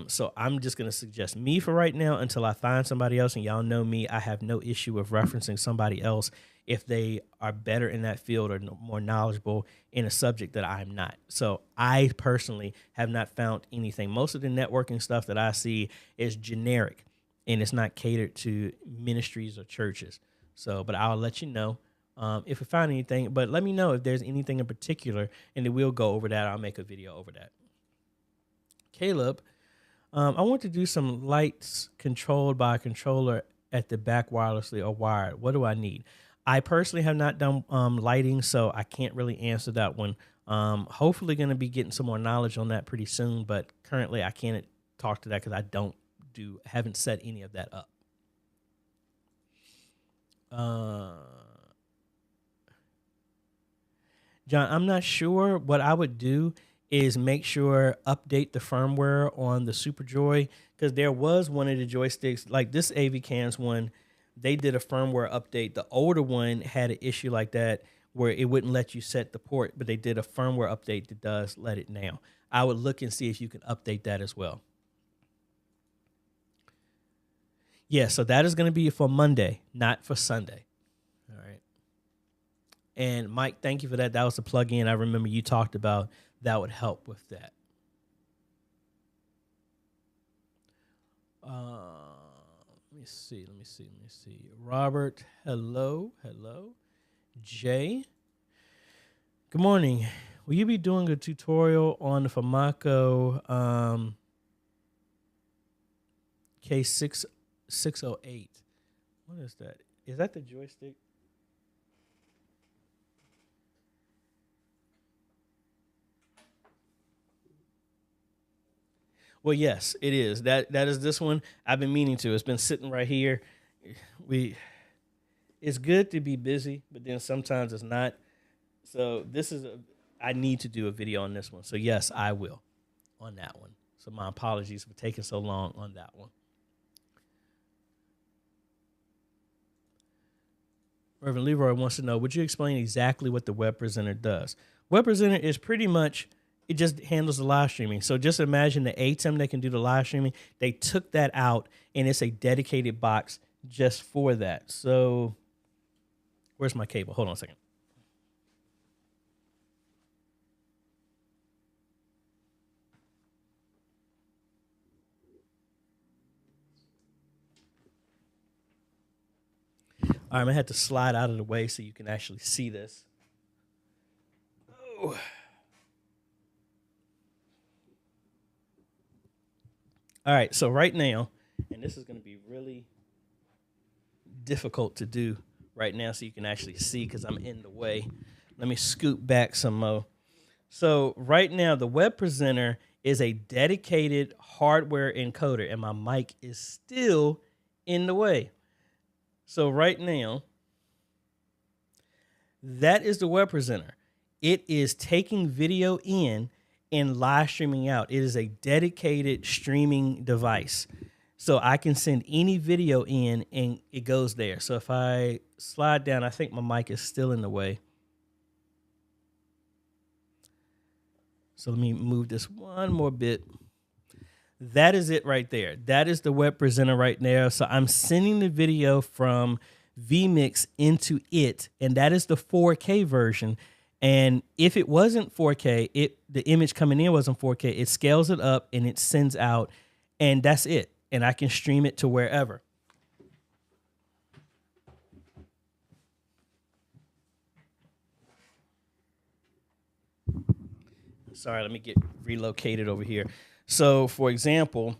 So I'm just going to suggest me for right now until I find somebody else. And y'all know me, I have no issue with referencing somebody else if they are better in that field or more knowledgeable in a subject that I'm not. So I personally have not found anything. Most of the networking stuff that I see is generic and it's not catered to ministries or churches. So, but I'll let you know if I find anything. But let me know if there's anything in particular, and then we'll go over that. I'll make a video over that. Caleb, I want to do some lights controlled by a controller at the back wirelessly or wired. What do I need? I personally have not done lighting, so I can't really answer that one. Hopefully going to be getting some more knowledge on that pretty soon, but currently I can't talk to that because I haven't set any of that up. John, I'm not sure. What I would do is make sure update the firmware on the SuperJoy, because there was one of the joysticks, like this AVCams one, they did a firmware update. The older one had an issue like that where it wouldn't let you set the port, but they did a firmware update that does let it now. I would look and see if you can update that as well. Yeah, so that is going to be for Monday, not for Sunday. All right. And Mike, thank you for that. That was a plug-in. I remember you talked about that would help with that. Let me see. Robert, hello. Jay, good morning. Will you be doing a tutorial on the Famaco K608? What is that? Is that the joystick? Well, yes, it is. That is this one. I've been meaning to. It's been sitting right here. It's good to be busy, but then sometimes it's not. So I need to do a video on this one. So yes, I will on that one. So my apologies for taking so long on that one. Reverend Leroy wants to know, would you explain exactly what the web presenter does? Web presenter is pretty much, it just handles the live streaming. So just imagine the ATEM that can do the live streaming. They took that out, and it's a dedicated box just for that. So where's my cable? Hold on a second. All right, I'm going to have to slide out of the way so you can actually see this. Oh. All right, so right now, and this is going to be really difficult to do right now so you can actually see because I'm in the way. Let me scoot back some more. So right now, the web presenter is a dedicated hardware encoder, and my mic is still in the way. So right now, that is the web presenter. It is taking video in and live streaming out. It is a dedicated streaming device. So I can send any video in and it goes there. So if I slide down, I think my mic is still in the way. So let me move this one more bit. That is it right there. That is the web presenter right there. So I'm sending the video from vMix into it, and that is the 4K version. And if it wasn't 4K, the image coming in wasn't 4K, it scales it up and it sends out, and that's it. And I can stream it to wherever. Sorry, let me get relocated over here. So, for example,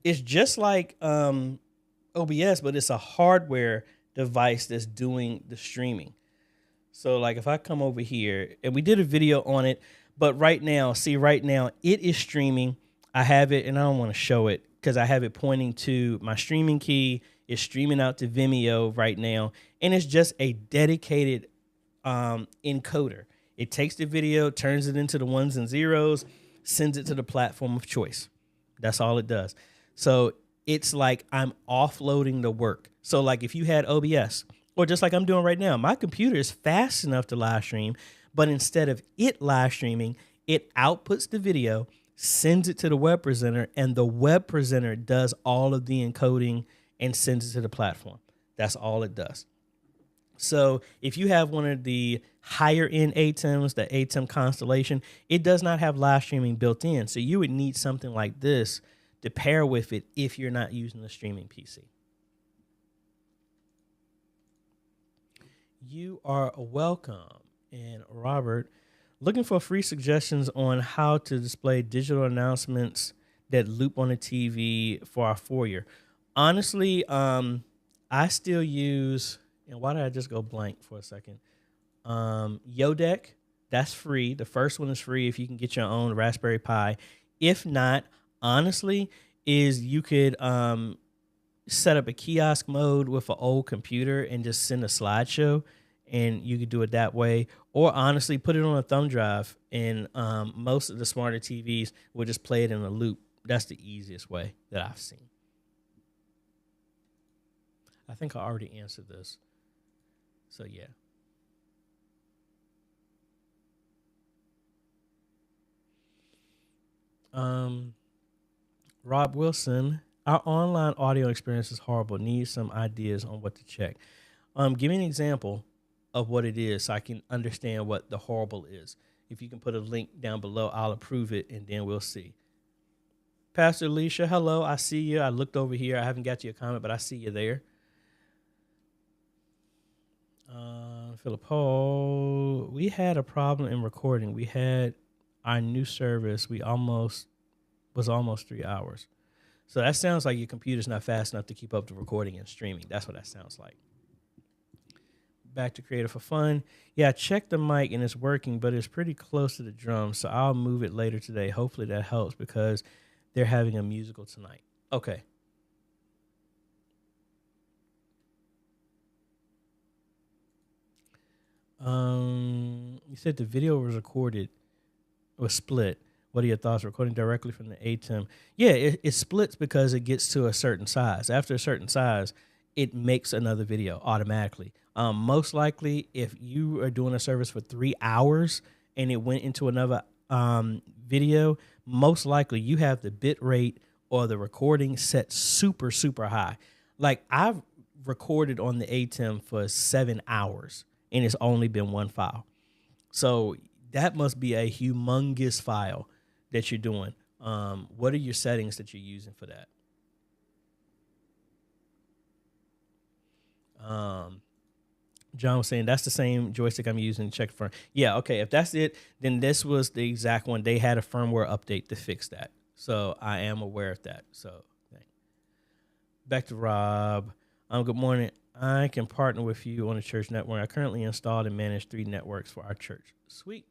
it's just like OBS, but it's a hardware device that's doing the streaming. So, like, if I come over here, and we did a video on it, but right now, it is streaming. I have it, and I don't want to show it because I have it pointing to my streaming key. It's streaming out to Vimeo right now, and it's just a dedicated encoder. It takes the video, turns it into the ones and zeros, sends it to the platform of choice. That's all it does. So it's like I'm offloading the work. So like if you had OBS, or just like I'm doing right now, my computer is fast enough to live stream, But instead of it live streaming, it outputs the video, sends it to the web presenter, and the web presenter does all of the encoding and sends it to the platform. That's all it does. So if you have one of the higher end ATEMs, the ATEM Constellation, it does not have live streaming built in. So you would need something like this to pair with it if you're not using the streaming PC. You are welcome. And Robert, looking for free suggestions on how to display digital announcements that loop on the TV for our foyer. Honestly, I still use, and why did I just go blank for a second? Yodec, that's free. The first one is free if you can get your own Raspberry Pi. If not, honestly, is you could set up a kiosk mode with an old computer and just send a slideshow, and you could do it that way. Or honestly, put it on a thumb drive, and most of the smarter TVs will just play it in a loop. That's the easiest way that I've seen. I think I already answered this. So, yeah. Rob Wilson, our online audio experience is horrible. Need some ideas on what to check. Give me an example of what it is so I can understand what the horrible is. If you can put a link down below, I'll approve it, and then we'll see. Pastor Alicia, hello. I see you. I looked over here. I haven't got you a comment, but I see you there. Philip Paul, we had a problem in recording. We had our new service. Was almost 3 hours. So that sounds like your computer's not fast enough to keep up the recording and streaming. That's what that sounds like. Back to Creative for Fun. Yeah, I checked the mic and it's working, but it's pretty close to the drums. So I'll move it later today. Hopefully that helps because they're having a musical tonight. Okay. You said the video was split. What are your thoughts? Recording directly from the ATEM? Yeah, it splits because it gets to a certain size. After a certain size, it makes another video automatically. Most likely, if you are doing a service for 3 hours and it went into another video, most likely you have the bit rate or the recording set super, super high. Like I've recorded on the ATEM for 7 hours and it's only been one file. So that must be a humongous file that you're doing. What are your settings that you're using for that? John was saying that's the same joystick I'm using to check for. Yeah, okay. If that's it, then this was the exact one. They had a firmware update to fix that. So I am aware of that. So back to Rob. Good morning. I can partner with you on the church network. I currently installed and manage 3 networks for our church. Sweet.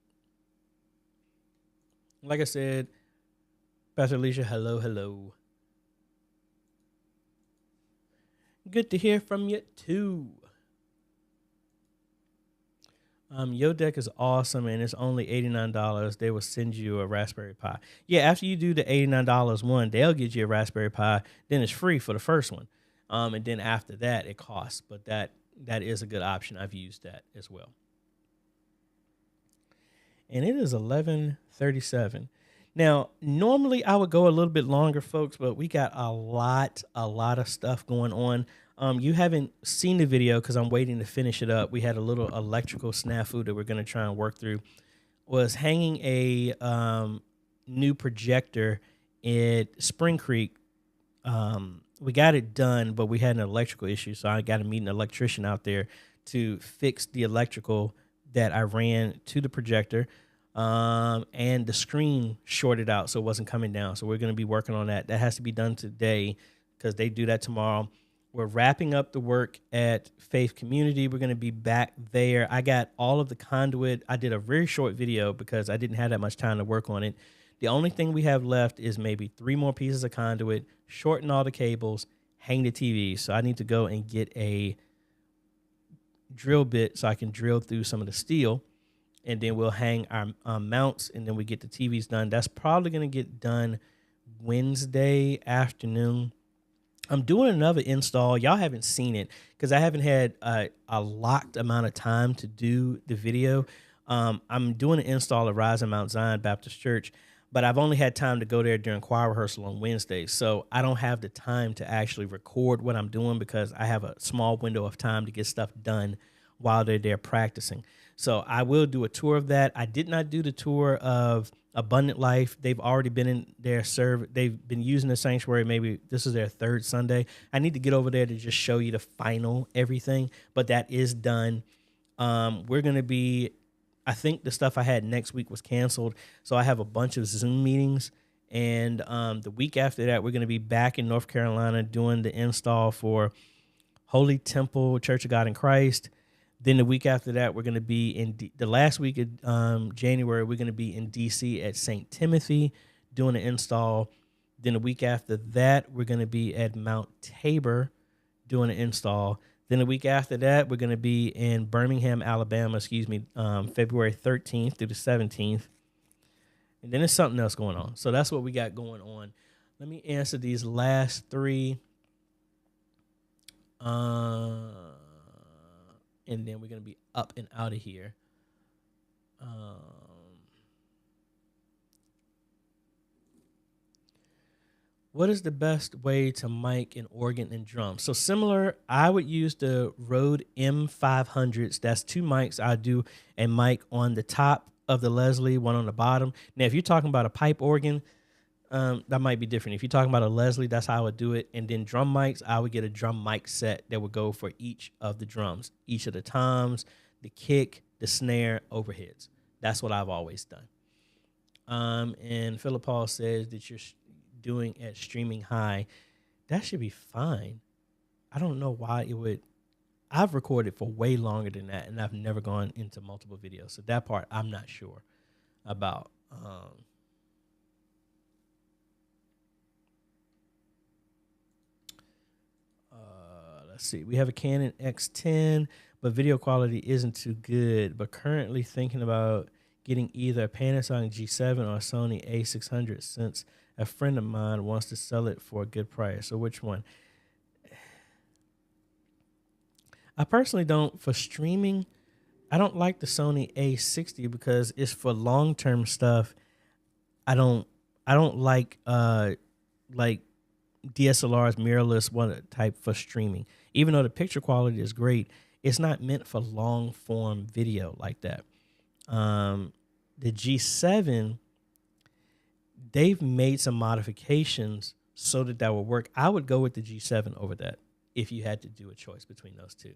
Like I said, Pastor Alicia, hello. Good to hear from you too. Yodec is awesome and it's only $89. They will send you a Raspberry Pi. Yeah, after you do the $89 one, they'll get you a Raspberry Pi. Then it's free for the first one. And then after that, it costs. But that is a good option. I've used that as well. And it is 11:37. Now, normally I would go a little bit longer, folks, but we got a lot of stuff going on. You haven't seen the video because I'm waiting to finish it up. We had a little electrical snafu that we're going to try and work through. Was hanging a new projector at Spring Creek. We got it done, but we had an electrical issue, so I got to meet an electrician out there to fix the electrical that I ran to the projector. And the screen shorted out, so it wasn't coming down. So we're going to be working on that. That has to be done today because they do that tomorrow. We're wrapping up the work at Faith Community. We're going to be back there. I got all of the conduit. I did a very short video because I didn't have that much time to work on it. The only thing we have left is maybe 3 more pieces of conduit, shorten all the cables, hang the TV. So I need to go and get a drill bit so I can drill through some of the steel. And then we'll hang our mounts, and then we get the TVs done. That's probably going to get done Wednesday afternoon. I'm doing another install. Y'all haven't seen it because I haven't had a locked amount of time to do the video. I'm doing an install at Rise in Mount Zion Baptist Church, but I've only had time to go there during choir rehearsal on Wednesdays. So I don't have the time to actually record what I'm doing because I have a small window of time to get stuff done while they're there practicing. So I will do a tour of that. I did not do the tour of Abundant Life. They've already been in their they've been using the sanctuary. Maybe this is their third Sunday. I need to get over there to just show you the final everything, but that is done. We're going to be, I think the stuff I had next week was canceled. So I have a bunch of Zoom meetings. And the week after that, we're going to be back in North Carolina doing the install for Holy Temple Church of God in Christ. Then the week after that, we're going to be in the last week of January, we're going to be in D.C. at St. Timothy doing an install. Then the week after that, we're going to be at Mount Tabor doing an install. Then the week after that, we're going to be in Birmingham, Alabama, February 13th through the 17th. And then there's something else going on. So that's what we got going on. Let me answer these last three. And then we're going to be up and out of here. What is the best way to mic an organ and drum? So similar, I would use the Rode M500s. That's two mics. I do a mic on the top of the Leslie, one on the bottom. Now, if you're talking about a pipe organ, that might be different. If you're talking about a Leslie, that's how I would do it. And then drum mics, I would get a drum mic set that would go for each of the drums, each of the toms, the kick, the snare, overheads. That's what I've always done. And Philip Paul says that you're doing at Streaming High. That should be fine. I don't know why it would. I've recorded for way longer than that, and I've never gone into multiple videos. So that part, I'm not sure about. Let's see. We have a Canon X10, but video quality isn't too good. But currently thinking about getting either a Panasonic G7 or a Sony A600 since a friend of mine wants to sell it for a good price. So which one? I personally don't. For streaming, I don't like the Sony A60 because it's for long-term stuff. I don't like DSLR's mirrorless one type for streaming. Even though the picture quality is great, it's not meant for long form video like that. The G7, they've made some modifications so that will work. I would go with the G7 over that if you had to do a choice between those two.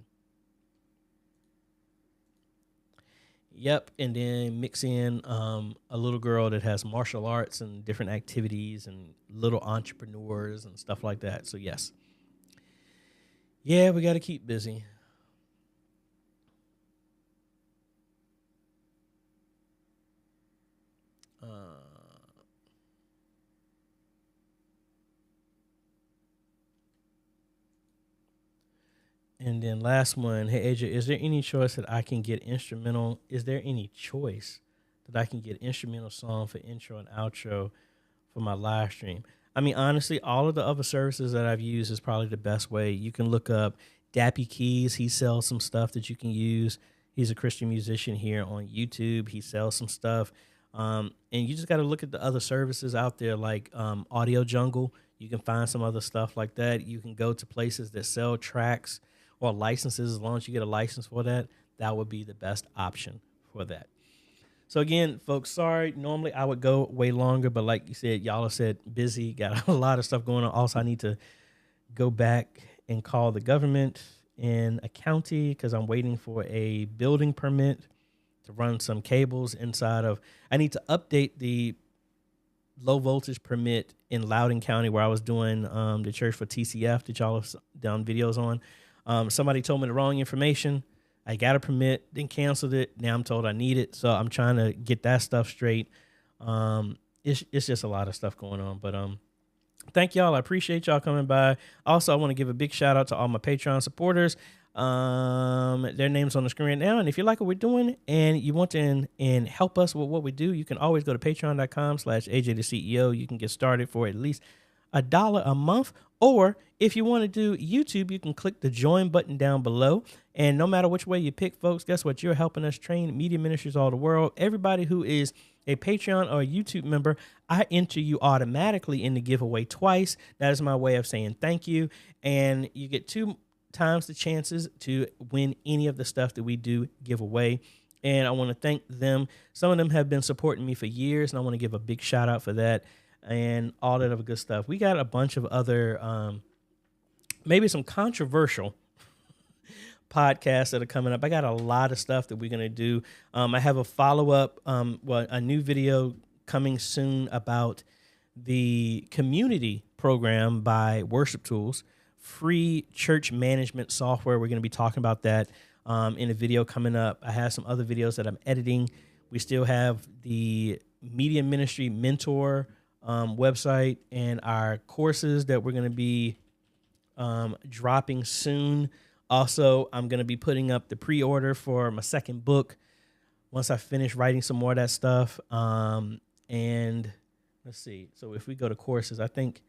Yep, and then mix in a little girl that has martial arts and different activities and little entrepreneurs and stuff like that. So yes. Yeah, we got to keep busy. And then last one, hey AJ, is there any choice that I can get instrumental? Is there any choice that I can get instrumental song for intro and outro for my live stream? I mean, honestly, all of the other services that I've used is probably the best way. You can look up Dappy Keys. He sells some stuff that you can use. He's a Christian musician here on YouTube. He sells some stuff. And you just got to look at the other services out there like Audio Jungle. You can find some other stuff like that. You can go to places that sell tracks or licenses. As long as you get a license for that, that would be the best option for that. So again, folks, sorry. Normally I would go way longer, but like you said, y'all have said busy, got a lot of stuff going on. Also, I need to go back and call the government in a county because I'm waiting for a building permit to run some cables inside of. I need to update the low voltage permit in Loudoun County where I was doing the church for TCF that y'all have done videos on. Somebody told me the wrong information. I got a permit, then canceled it. Now I'm told I need it. So I'm trying to get that stuff straight. It's just a lot of stuff going on. But thank y'all. I appreciate y'all coming by. Also, I want to give a big shout out to all my Patreon supporters. Their names on the screen right now. And if you like what we're doing and you want to and help us with what we do, you can always go to patreon.com/AJaytheCEO. You can get started for at least $1 a month. Or if you want to do YouTube, you can click the join button down below. And no matter which way you pick, folks, guess what? You're helping us train media ministries all the world. Everybody who is a Patreon or a YouTube member, I enter you automatically in the giveaway twice. That is my way of saying thank you. And you get 2 times the chances to win any of the stuff that we do give away. And I want to thank them. Some of them have been supporting me for years, and I want to give a big shout out for that and all that other good stuff. We got a bunch of other, maybe some controversial podcasts that are coming up. I got a lot of stuff that we're going to do. I have a follow-up, a new video coming soon about the community program by Worship Tools, free church management software. We're going to be talking about that in a video coming up. I have some other videos that I'm editing. We still have the Media Ministry Mentor website and our courses that we're going to be dropping soon. Also, I'm going to be putting up the pre-order for my second book once I finish writing some more of that stuff. And let's see. So if we go to courses, I think,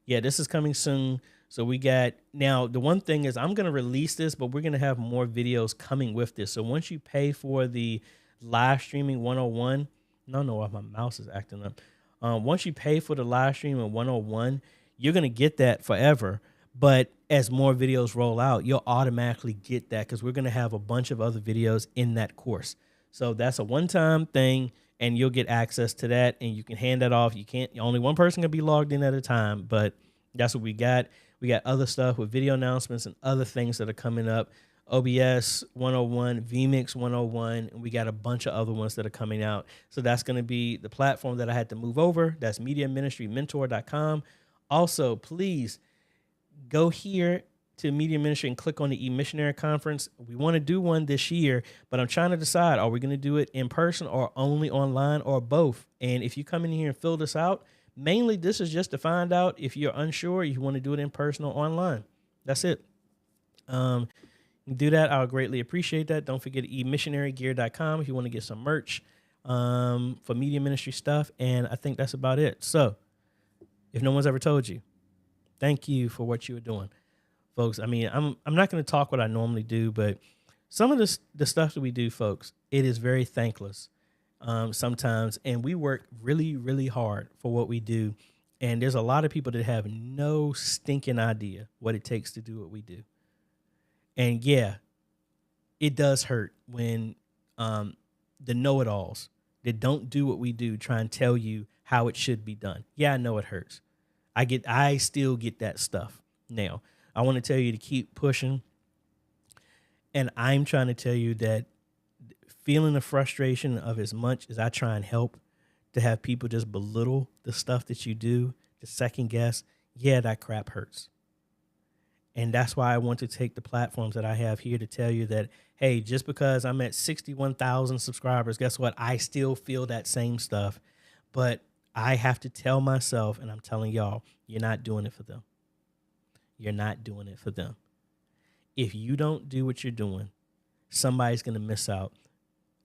yeah, this is coming soon. So we got, now the one thing is I'm going to release this, but we're going to have more videos coming with this. So once you pay for the live streaming 101, no, my mouse is acting up. Once you pay for the live streaming 101, you're going to get that forever. But as more videos roll out, you'll automatically get that because we're going to have a bunch of other videos in that course. So that's a one-time thing, and you'll get access to that, and you can hand that off. You can't, only one person can be logged in at a time, but that's what we got. We got other stuff with video announcements and other things that are coming up. OBS 101, vMix 101, and we got a bunch of other ones that are coming out. So that's going to be the platform that I had to move over. That's MediaMinistryMentor.com. Also, please go here to Media Ministry and click on the E-Missionary Conference. We want to do one this year, but I'm trying to decide, are we going to do it in person or only online or both? And if you come in here and fill this out, mainly this is just to find out if you're unsure, you want to do it in person or online. That's it. Do that. I'll greatly appreciate that. Don't forget emissionarygear.com if you want to get some merch for media ministry stuff. And I think that's about it. So if no one's ever told you, thank you for what you are doing, folks. I mean, I'm not going to talk what I normally do, but some of the stuff that we do, folks, it is very thankless sometimes. And we work really, really hard for what we do. And there's a lot of people that have no stinking idea what it takes to do what we do. And yeah, it does hurt when the know-it-alls that don't do what we do try and tell you how it should be done. Yeah, I know it hurts. I still get that stuff. Now, I want to tell you to keep pushing. And I'm trying to tell you that feeling the frustration of as much as I try and help, to have people just belittle the stuff that you do, to second guess, yeah, that crap hurts. And that's why I want to take the platforms that I have here to tell you that, hey, just because I'm at 61,000 subscribers, guess what? I still feel that same stuff. But I have to tell myself, and I'm telling y'all, you're not doing it for them. You're not doing it for them. If you don't do what you're doing, somebody's going to miss out.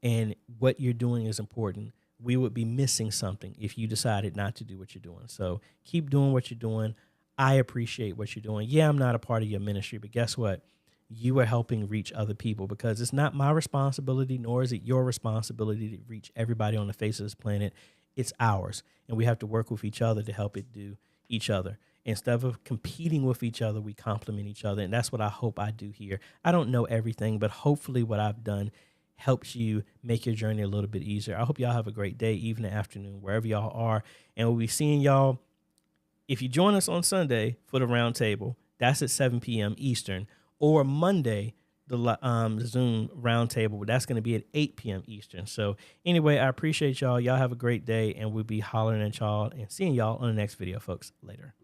And what you're doing is important. We would be missing something if you decided not to do what you're doing. So keep doing what you're doing. I appreciate what you're doing. Yeah, I'm not a part of your ministry, but guess what? You are helping reach other people, because it's not my responsibility, nor is it your responsibility to reach everybody on the face of this planet. It's ours, and we have to work with each other to help it do each other. Instead of competing with each other, we complement each other, and that's what I hope I do here. I don't know everything, but hopefully what I've done helps you make your journey a little bit easier. I hope y'all have a great day, evening, afternoon, wherever y'all are, and we'll be seeing y'all. If you join us on Sunday for the roundtable, that's at 7 p.m. Eastern, or Monday, the Zoom roundtable, that's going to be at 8 p.m. Eastern. So anyway, I appreciate y'all. Y'all have a great day, and we'll be hollering at y'all and seeing y'all on the next video, folks. Later.